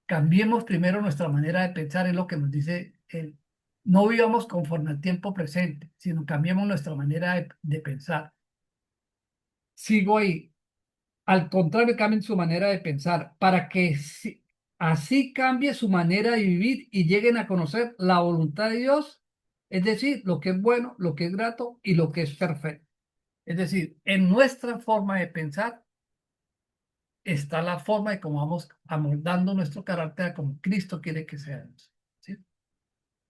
Cambiemos primero nuestra manera de pensar, es lo que nos dice él. No vivamos conforme al tiempo presente, sino cambiemos nuestra manera de pensar. Sigo ahí. Al contrario, cambien su manera de pensar para que así cambie su manera de vivir y lleguen a conocer la voluntad de Dios, es decir, lo que es bueno, lo que es grato y lo que es perfecto. Es decir, en nuestra forma de pensar está la forma de cómo vamos amoldando nuestro carácter como Cristo quiere que seamos. ¿Sí?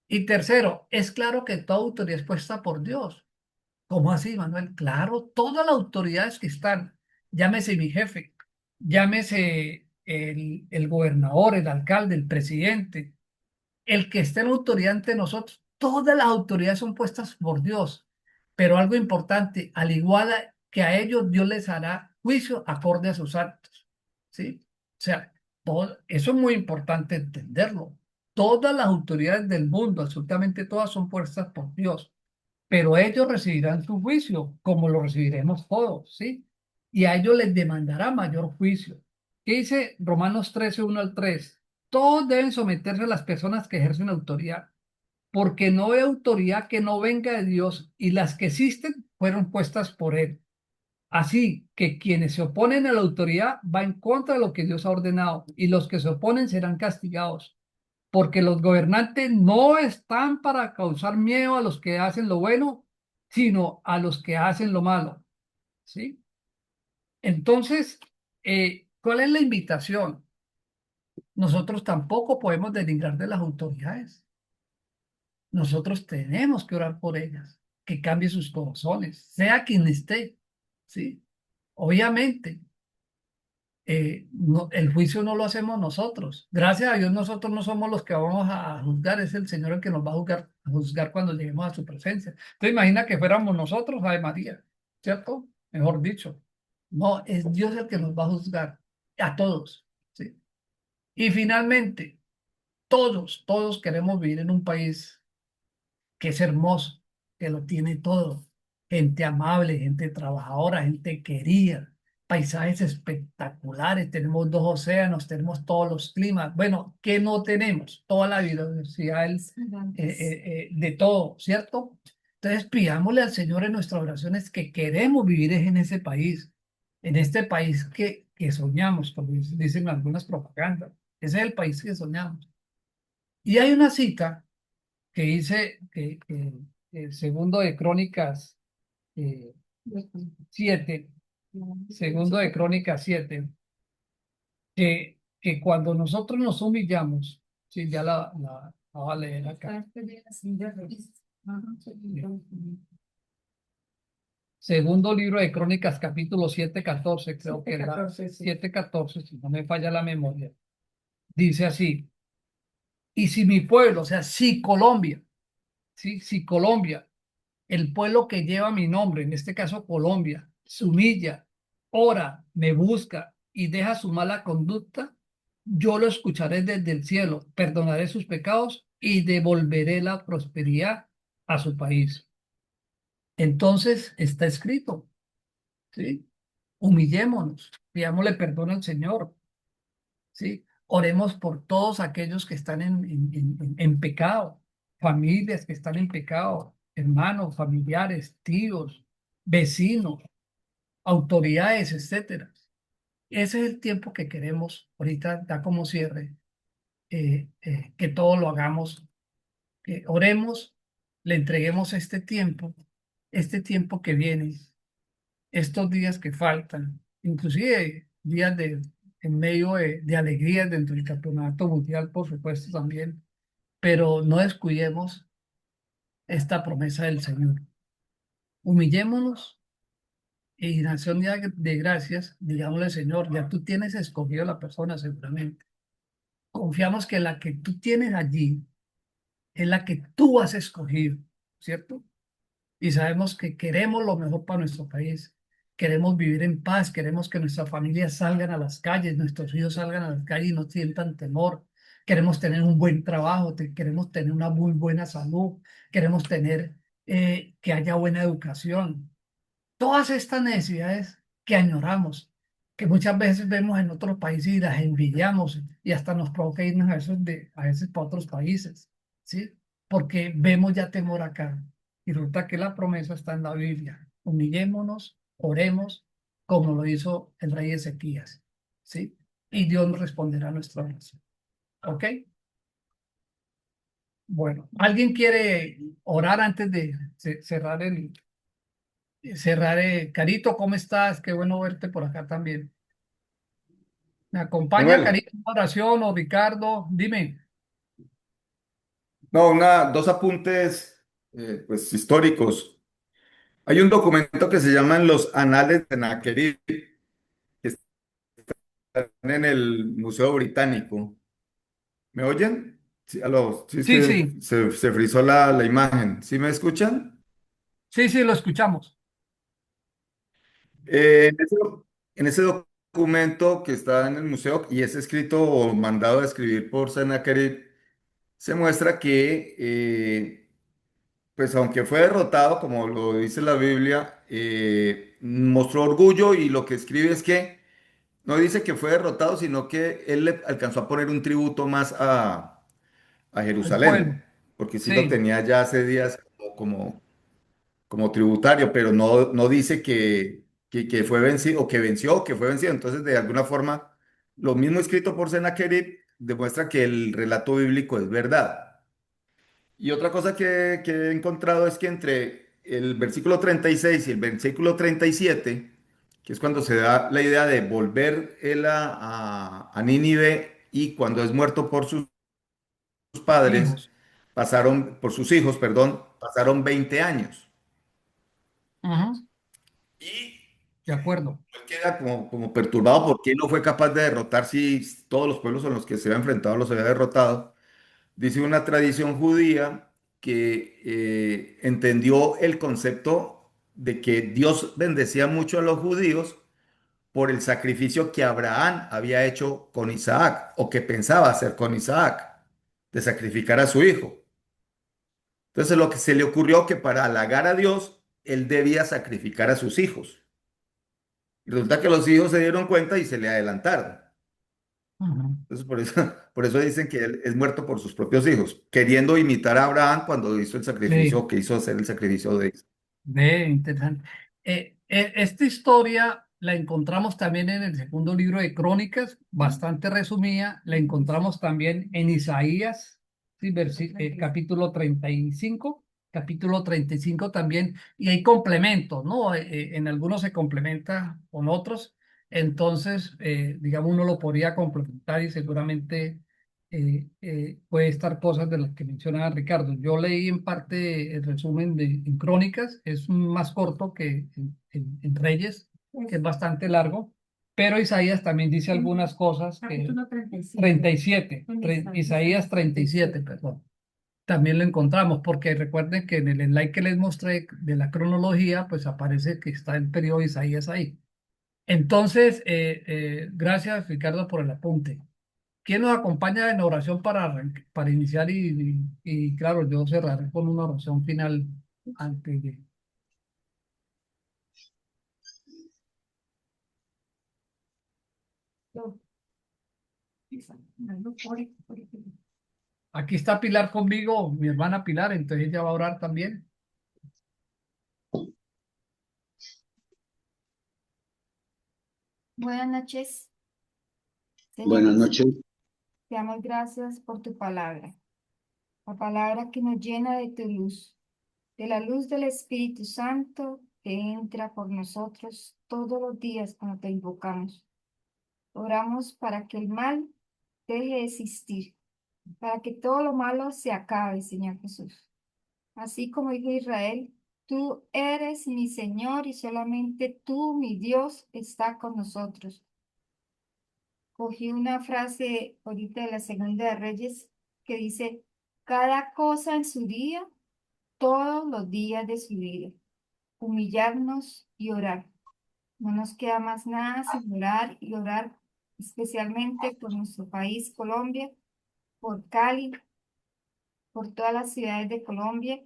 Y tercero, es claro que toda autoridad es puesta por Dios. ¿Cómo así, Manuel? Claro, todas las autoridades que están, llámese mi jefe, llámese el gobernador, el alcalde, el presidente, el que esté en autoridad ante nosotros, todas las autoridades son puestas por Dios. Pero algo importante, al igual que a ellos, Dios les hará juicio acorde a sus actos. ¿Sí? O sea, eso es muy importante entenderlo. Todas las autoridades del mundo, absolutamente todas, son puestas por Dios, pero ellos recibirán su juicio, como lo recibiremos todos, ¿sí? Y a ellos les demandará mayor juicio. ¿Qué dice Romanos 13, 1 al 3? Todos deben someterse a las personas que ejercen autoridad, porque no hay autoridad que no venga de Dios y las que existen fueron puestas por Él. Así que quienes se oponen a la autoridad va en contra de lo que Dios ha ordenado y los que se oponen serán castigados, porque los gobernantes no están para causar miedo a los que hacen lo bueno, sino a los que hacen lo malo, ¿sí? Entonces, ¿cuál es la invitación? Nosotros tampoco podemos denigrar de las autoridades. Nosotros tenemos que orar por ellas, que cambie sus corazones, sea quien esté, ¿sí? Obviamente, el juicio no lo hacemos nosotros. Gracias a Dios nosotros no somos los que vamos a juzgar, es el Señor el que nos va a juzgar cuando lleguemos a su presencia. Entonces imagina que fuéramos nosotros, Ave María, ¿cierto? Mejor dicho. No, es Dios el que nos va a juzgar a todos, ¿sí? Y finalmente, todos queremos vivir en un país que es hermoso, que lo tiene todo. Gente amable, gente trabajadora, gente querida, paisajes espectaculares, tenemos dos océanos, tenemos todos los climas. Bueno, ¿qué no tenemos? Toda la biodiversidad de todo, ¿cierto? Entonces pidámosle al Señor en nuestras oraciones que queremos vivir en ese país, en este país que soñamos, como dicen algunas propagandas. Ese es el país que soñamos. Y hay una cita que dice que segundo de Crónicas 7, segundo de Crónicas 7, que cuando nosotros nos humillamos, sí, ya la voy a leer acá. Segundo libro de Crónicas, capítulo 7 14 creo que era 7 14 si no me falla la memoria. Dice así, y si mi pueblo, o sea, si Colombia, ¿sí? Si Colombia, el pueblo que lleva mi nombre, en este caso Colombia, se humilla, ora, me busca y deja su mala conducta, yo lo escucharé desde el cielo, perdonaré sus pecados y devolveré la prosperidad a su país. Entonces está escrito, ¿sí? Humillémonos, pidámosle perdón al Señor, ¿sí? Oremos por todos aquellos que están en pecado, familias que están en pecado, hermanos, familiares, tíos, vecinos, autoridades, etcétera. Ese es el tiempo que queremos, ahorita da como cierre, que todo lo hagamos, que oremos, le entreguemos este tiempo que viene, estos días que faltan, inclusive días en medio de alegrías dentro del campeonato mundial, por supuesto también, pero no descuidemos esta promesa del Señor. Humillémonos y en acción de gracias, digámosle, Señor, ya tú tienes escogido a la persona seguramente. Confiamos que la que tú tienes allí es la que tú has escogido, ¿cierto? Y sabemos que queremos lo mejor para nuestro país. Queremos vivir en paz, queremos que nuestras familias salgan a las calles, nuestros hijos salgan a las calles y no sientan temor. Queremos tener un buen trabajo, queremos tener una muy buena salud, queremos tener que haya buena educación. Todas estas necesidades que añoramos, que muchas veces vemos en otros países y las envidiamos y hasta nos provoca irnos a veces para otros países, ¿sí? Porque vemos ya temor acá. Y resulta que la promesa está en la Biblia. Humillémonos, oremos, como lo hizo el rey Ezequías, ¿sí? Y Dios nos responderá a nuestra oración. ¿Ok? Bueno, ¿alguien quiere orar antes de cerrar? Carito, ¿cómo estás? Qué bueno verte por acá también. ¿Me acompaña, Manuel, Carito, en una oración o Ricardo? Dime. no, dos apuntes pues históricos. Hay un documento que se llaman los Anales de Sennacherib, que están en el Museo Británico. ¿Me oyen? Sí, aló, sí, es Sí, que sí, se frizó la imagen. ¿Sí me escuchan? sí, sí, lo escuchamos. Eh, en ese, en ese documento que está en el museo y es escrito o mandado a escribir por Sennacherib, se muestra que, pues aunque fue derrotado, como lo dice la Biblia, mostró orgullo y lo que escribe es que no dice que fue derrotado, sino que él le alcanzó a poner un tributo más a Al pueblo. Jerusalén, porque sí lo Sí. tenía ya hace días como tributario, pero no dice que fue vencido o que venció o que fue vencido. Entonces, de alguna forma, lo mismo escrito por Sennacherib demuestra que el relato bíblico es verdad. Y otra cosa que he encontrado es que entre el versículo 36 y el versículo 37, que es cuando se da la idea de volver él a Nínive y cuando es muerto por sus padres, Hijos. por sus hijos, perdón, pasaron 20 años. Ujú. Y De acuerdo. él queda como perturbado porque no fue capaz de derrotar si todos los pueblos con los que se había enfrentado los había derrotado. Dice una tradición judía que entendió el concepto de que Dios bendecía mucho a los judíos por el sacrificio que Abraham había hecho con Isaac o que pensaba hacer con Isaac, de sacrificar a su hijo. Entonces lo que se le ocurrió que para halagar a Dios, él debía sacrificar a sus hijos. Y resulta que los hijos se dieron cuenta y se le adelantaron. Ujú. Entonces por eso dicen que él es muerto por sus propios hijos, queriendo imitar a Abraham cuando hizo el Sí. sacrificio, que hizo hacer el sacrificio de Isaac. Ve, interesante. Esta historia la encontramos también en el segundo libro de Crónicas, bastante resumida. La encontramos también en Isaías, sí, capítulo 35, capítulo 35 también. Y hay complementos, ¿no? En algunos se complementa con otros. Entonces, digamos, uno lo podría complementar y seguramente puede estar cosas de las que mencionaba Ricardo. Yo leí en parte el resumen en Crónicas, es más corto que en Reyes, que es bastante largo, pero Isaías también dice algunas cosas que... Capítulo 37. 37, Isaías 37, perdón. También lo encontramos, porque recuerden que en el slide que les mostré de la cronología, pues aparece que está el periodo de Isaías ahí. Entonces, gracias Ricardo por el apunte. ¿Quién nos acompaña en oración para iniciar y claro, yo cerraré con una oración final antes de... Aquí está Pilar conmigo, mi hermana Pilar, entonces ella va a orar también. Buenas noches, Señor Buenas Jesús. noches. Te damos gracias por tu palabra, la palabra que nos llena de tu luz, de la luz del Espíritu Santo que entra por nosotros todos los días cuando te invocamos. Oramos para que el mal deje de existir, para que todo lo malo se acabe, Señor Jesús. Así como dijo Israel, tú eres mi Señor y solamente tú, mi Dios, está con nosotros. Cogí una frase ahorita de la Segunda de Reyes que dice, cada cosa en su día, todos los días de su vida, humillarnos y orar. No nos queda más nada sin orar y orar especialmente por nuestro país, Colombia, por Cali, por todas las ciudades de Colombia,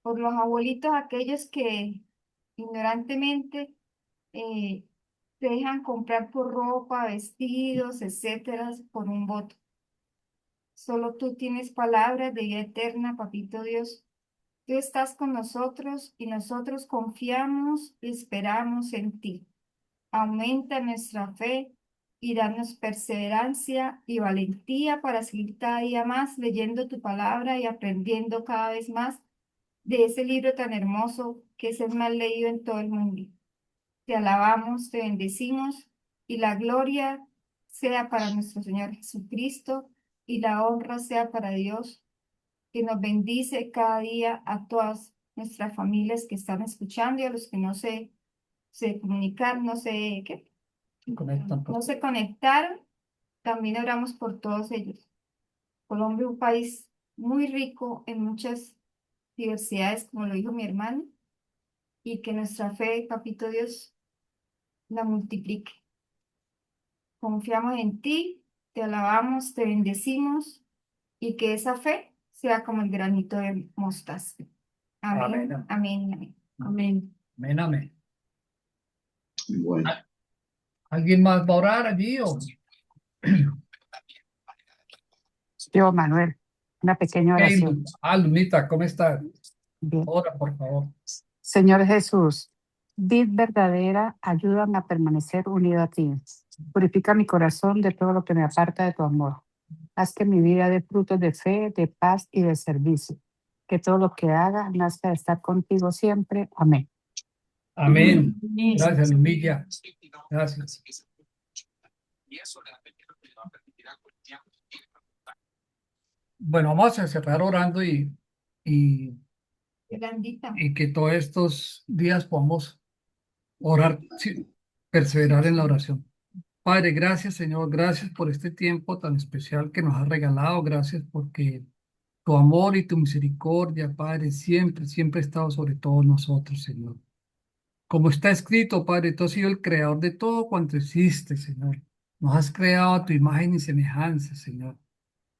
por los abuelitos, aquellos que ignorantemente se dejan comprar por ropa, vestidos, etcétera, por un voto. Solo tú tienes palabras de vida eterna, Papito Dios. Tú estás con nosotros y nosotros confiamos y esperamos en ti. Aumenta nuestra fe y danos perseverancia y valentía para seguir cada día más leyendo tu palabra y aprendiendo cada vez más de ese libro tan hermoso que es el más leído en todo el mundo. Te alabamos, te bendecimos y la gloria sea para nuestro Señor Jesucristo y la honra sea para Dios, que nos bendice cada día a todas nuestras familias que están escuchando y a los que no se comunicaron, no sé qué, Conectan, no pastor. se conectaron. También oramos por todos ellos. Colombia es un país muy rico en muchas diversidades, como lo dijo mi hermano, y que nuestra fe, Papito Dios, la multiplique. Confiamos en ti, te alabamos, te bendecimos y que esa fe sea como el granito de mostaza. Amén, Amén. amén, amén. Amén. Amén, amén. Bueno, ¿Alguien más va a orar allí o...? Yo, Manuel, una pequeña Hey, oración. Lunita, ¿cómo estás? Bien. Ora, por favor. Señor Jesús, vid verdadera, ayúdame a permanecer unido a ti. Purifica mi corazón de todo lo que me aparta de tu amor. Haz que mi vida dé frutos de fe, de paz y de servicio. Que todo lo que haga nazca de estar contigo siempre. Amén. Amén. Amén. Gracias, Lunilla. Gracias. Bueno, vamos a cerrar orando y, Blandita. y que todos estos días podamos orar, sí, perseverar en la oración. Padre, gracias, Señor. Gracias por este tiempo tan especial que nos has regalado. Gracias porque tu amor y tu misericordia, Padre, siempre, siempre ha estado sobre todos nosotros, Señor. Como está escrito, Padre, tú has sido el creador de todo cuanto existe, Señor. Nos has creado a tu imagen y semejanza, Señor.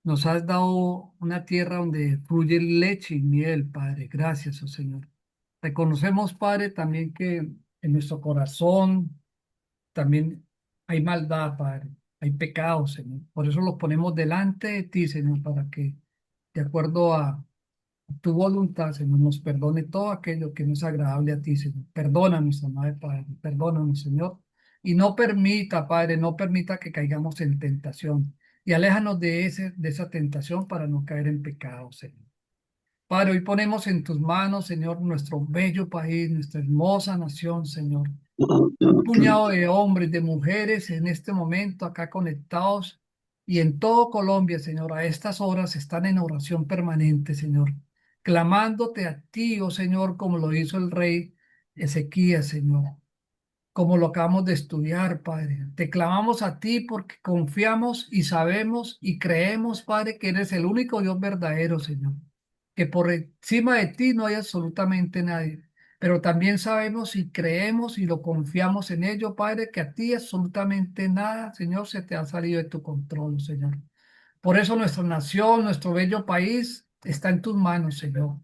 Nos has dado una tierra donde fluye leche y miel, Padre. Gracias, oh Señor. Reconocemos, Padre, también que en nuestro corazón también hay maldad, Padre. Hay pecados, Señor. Por eso los ponemos delante de ti, Señor, para que, de acuerdo a tu voluntad, Señor, nos perdone todo aquello que no es agradable a ti, Señor. Perdónanos, amado Padre, perdónanos, Señor. Y no permita, Padre, no permita que caigamos en tentación. Y aléjanos de esa tentación para no caer en pecado, Señor. Padre, hoy ponemos en tus manos, Señor, nuestro bello país, nuestra hermosa nación, Señor. Un puñado de hombres, de mujeres en este momento acá conectados y en todo Colombia, Señor, a estas horas están en oración permanente, Señor, clamándote a ti, oh Señor, como lo hizo el rey Ezequías, Señor, como lo acabamos de estudiar, Padre. Te clamamos a ti porque confiamos y sabemos y creemos, Padre, que eres el único Dios verdadero, Señor, que por encima de ti no hay absolutamente nadie. pero también sabemos y creemos y lo confiamos en ello, Padre, que a ti absolutamente nada, Señor, se te ha salido de tu control, Señor. Por eso nuestra nación, nuestro bello país, está en tus manos, Señor.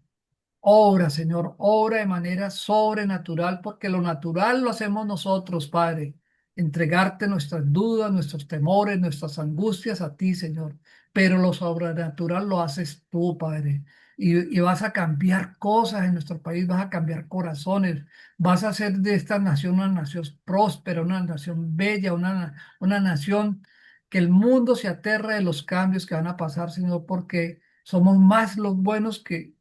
Obra, Señor, obra de manera sobrenatural, porque lo natural lo hacemos nosotros, Padre. Entregarte nuestras dudas, nuestros temores, nuestras angustias a ti, Señor. Pero lo sobrenatural lo haces tú, Padre. Y vas a cambiar cosas en nuestro país, vas a cambiar corazones, vas a hacer de esta nación una nación próspera, una nación bella, una nación que el mundo se aterra de los cambios que van a pasar, Señor, porque somos más los buenos que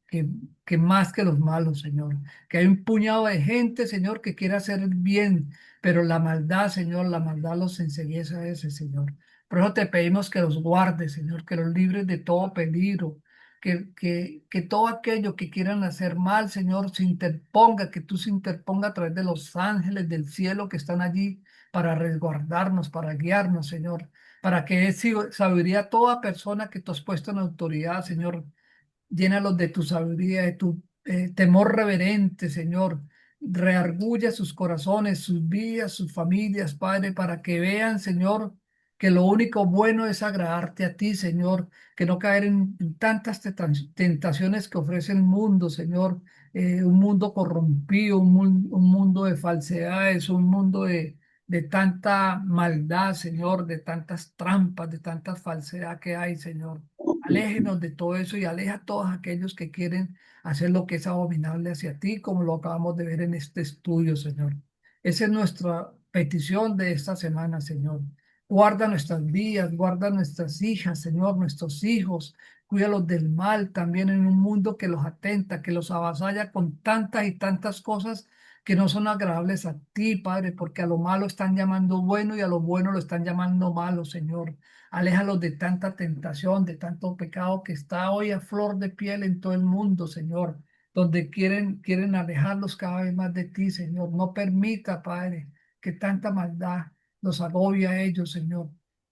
más que los malos, Señor. Que hay un puñado de gente, Señor, que quiere hacer el bien, pero la maldad, Señor, la maldad los enseguece a ese, Señor. Por eso te pedimos que los guardes, Señor, que los libres de todo peligro, que todo aquello que quieran hacer mal, Señor, se interponga, que tú se interponga a través de los ángeles del cielo que están allí para resguardarnos, para guiarnos, Señor, para que es sabiduría toda persona que tú has puesto en autoridad, Señor. Llénalos de tu sabiduría, de tu temor reverente, Señor. Reargulla sus corazones, sus vidas, sus familias, Padre, para que vean, Señor, que lo único bueno es agradarte a ti, Señor, que no caer en tantas tentaciones que ofrece el mundo, Señor, un mundo corrompido, un mundo de falsedades, un mundo de tanta maldad, Señor, de tantas trampas, de tanta falsedad que hay, Señor. Aléjenos de todo eso y aleja a todos aquellos que quieren hacer lo que es abominable hacia ti, como lo acabamos de ver en este estudio, Señor. Esa es nuestra petición de esta semana, Señor. Guarda nuestras vidas, guarda nuestras hijas, Señor, nuestros hijos. Cuídalos del mal también en un mundo que los atenta, que los avasalla con tantas y tantas cosas que no son agradables a ti, Padre, porque a lo malo están llamando bueno y a lo bueno lo están llamando malo, Señor. Aléjalos de tanta tentación, de tanto pecado que está hoy a flor de piel en todo el mundo, Señor, donde quieren alejarlos cada vez más de ti, Señor. No permita, Padre, que tanta maldad los agobie a ellos, Señor.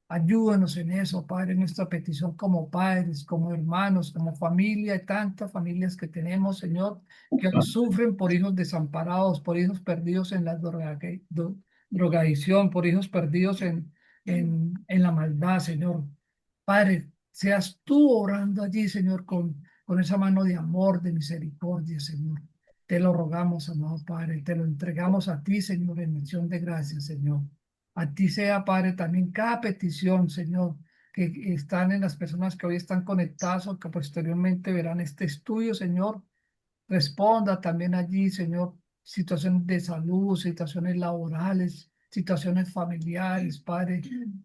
Ayúdanos en eso, Padre, en nuestra petición como padres, como hermanos, como familia, y tantas familias que tenemos, Señor, que hoy sufren por hijos desamparados, por hijos perdidos en la drogadicción, por hijos perdidos en la maldad, Señor. Padre, seas tú orando allí, Señor, con esa mano de amor, de misericordia, Señor. Te lo rogamos, amado Padre, te lo entregamos a ti, Señor, en mención de gracias, Señor. A ti sea, Padre, también cada petición, Señor, que están en las personas que hoy están conectadas o que posteriormente verán este estudio, Señor. Responda también allí, Señor, situaciones de salud, situaciones laborales, situaciones familiares, Padre,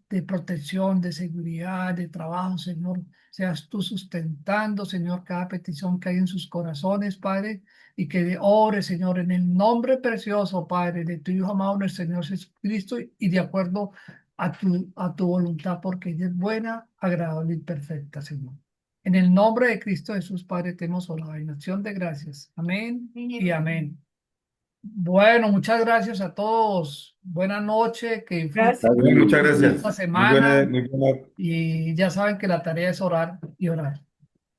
de protección, de seguridad, de trabajo, Señor. Seas tú sustentando, Señor, cada petición que hay en sus corazones, Padre, y que ore, Señor, en el nombre precioso, Padre, de tu Hijo amado, nuestro Señor Jesucristo, y de acuerdo a tu voluntad, porque ella es buena, agradable y perfecta, Señor. En el nombre de Cristo Jesús, Padre, te hemos orado en acción de gracias. Amén y amén. Bueno, muchas gracias a todos. Buenas noches, que Gracias. disfruten Bien, muchas esta gracias. semana Muy buena. y ya saben que la tarea es orar y orar.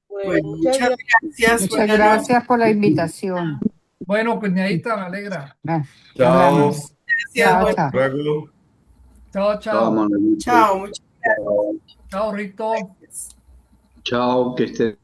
Bueno, muchas gracias. Muchas Buenas noches. gracias por la invitación. Bueno, cuñadita, me alegra. Ah, Chao. hablamos. Gracias. Chao, Buenas- chao. Luego. Chao, Chao, chao. Manuelito. Chao, muchas Chao, Chao, Rito. gracias. chao, que estés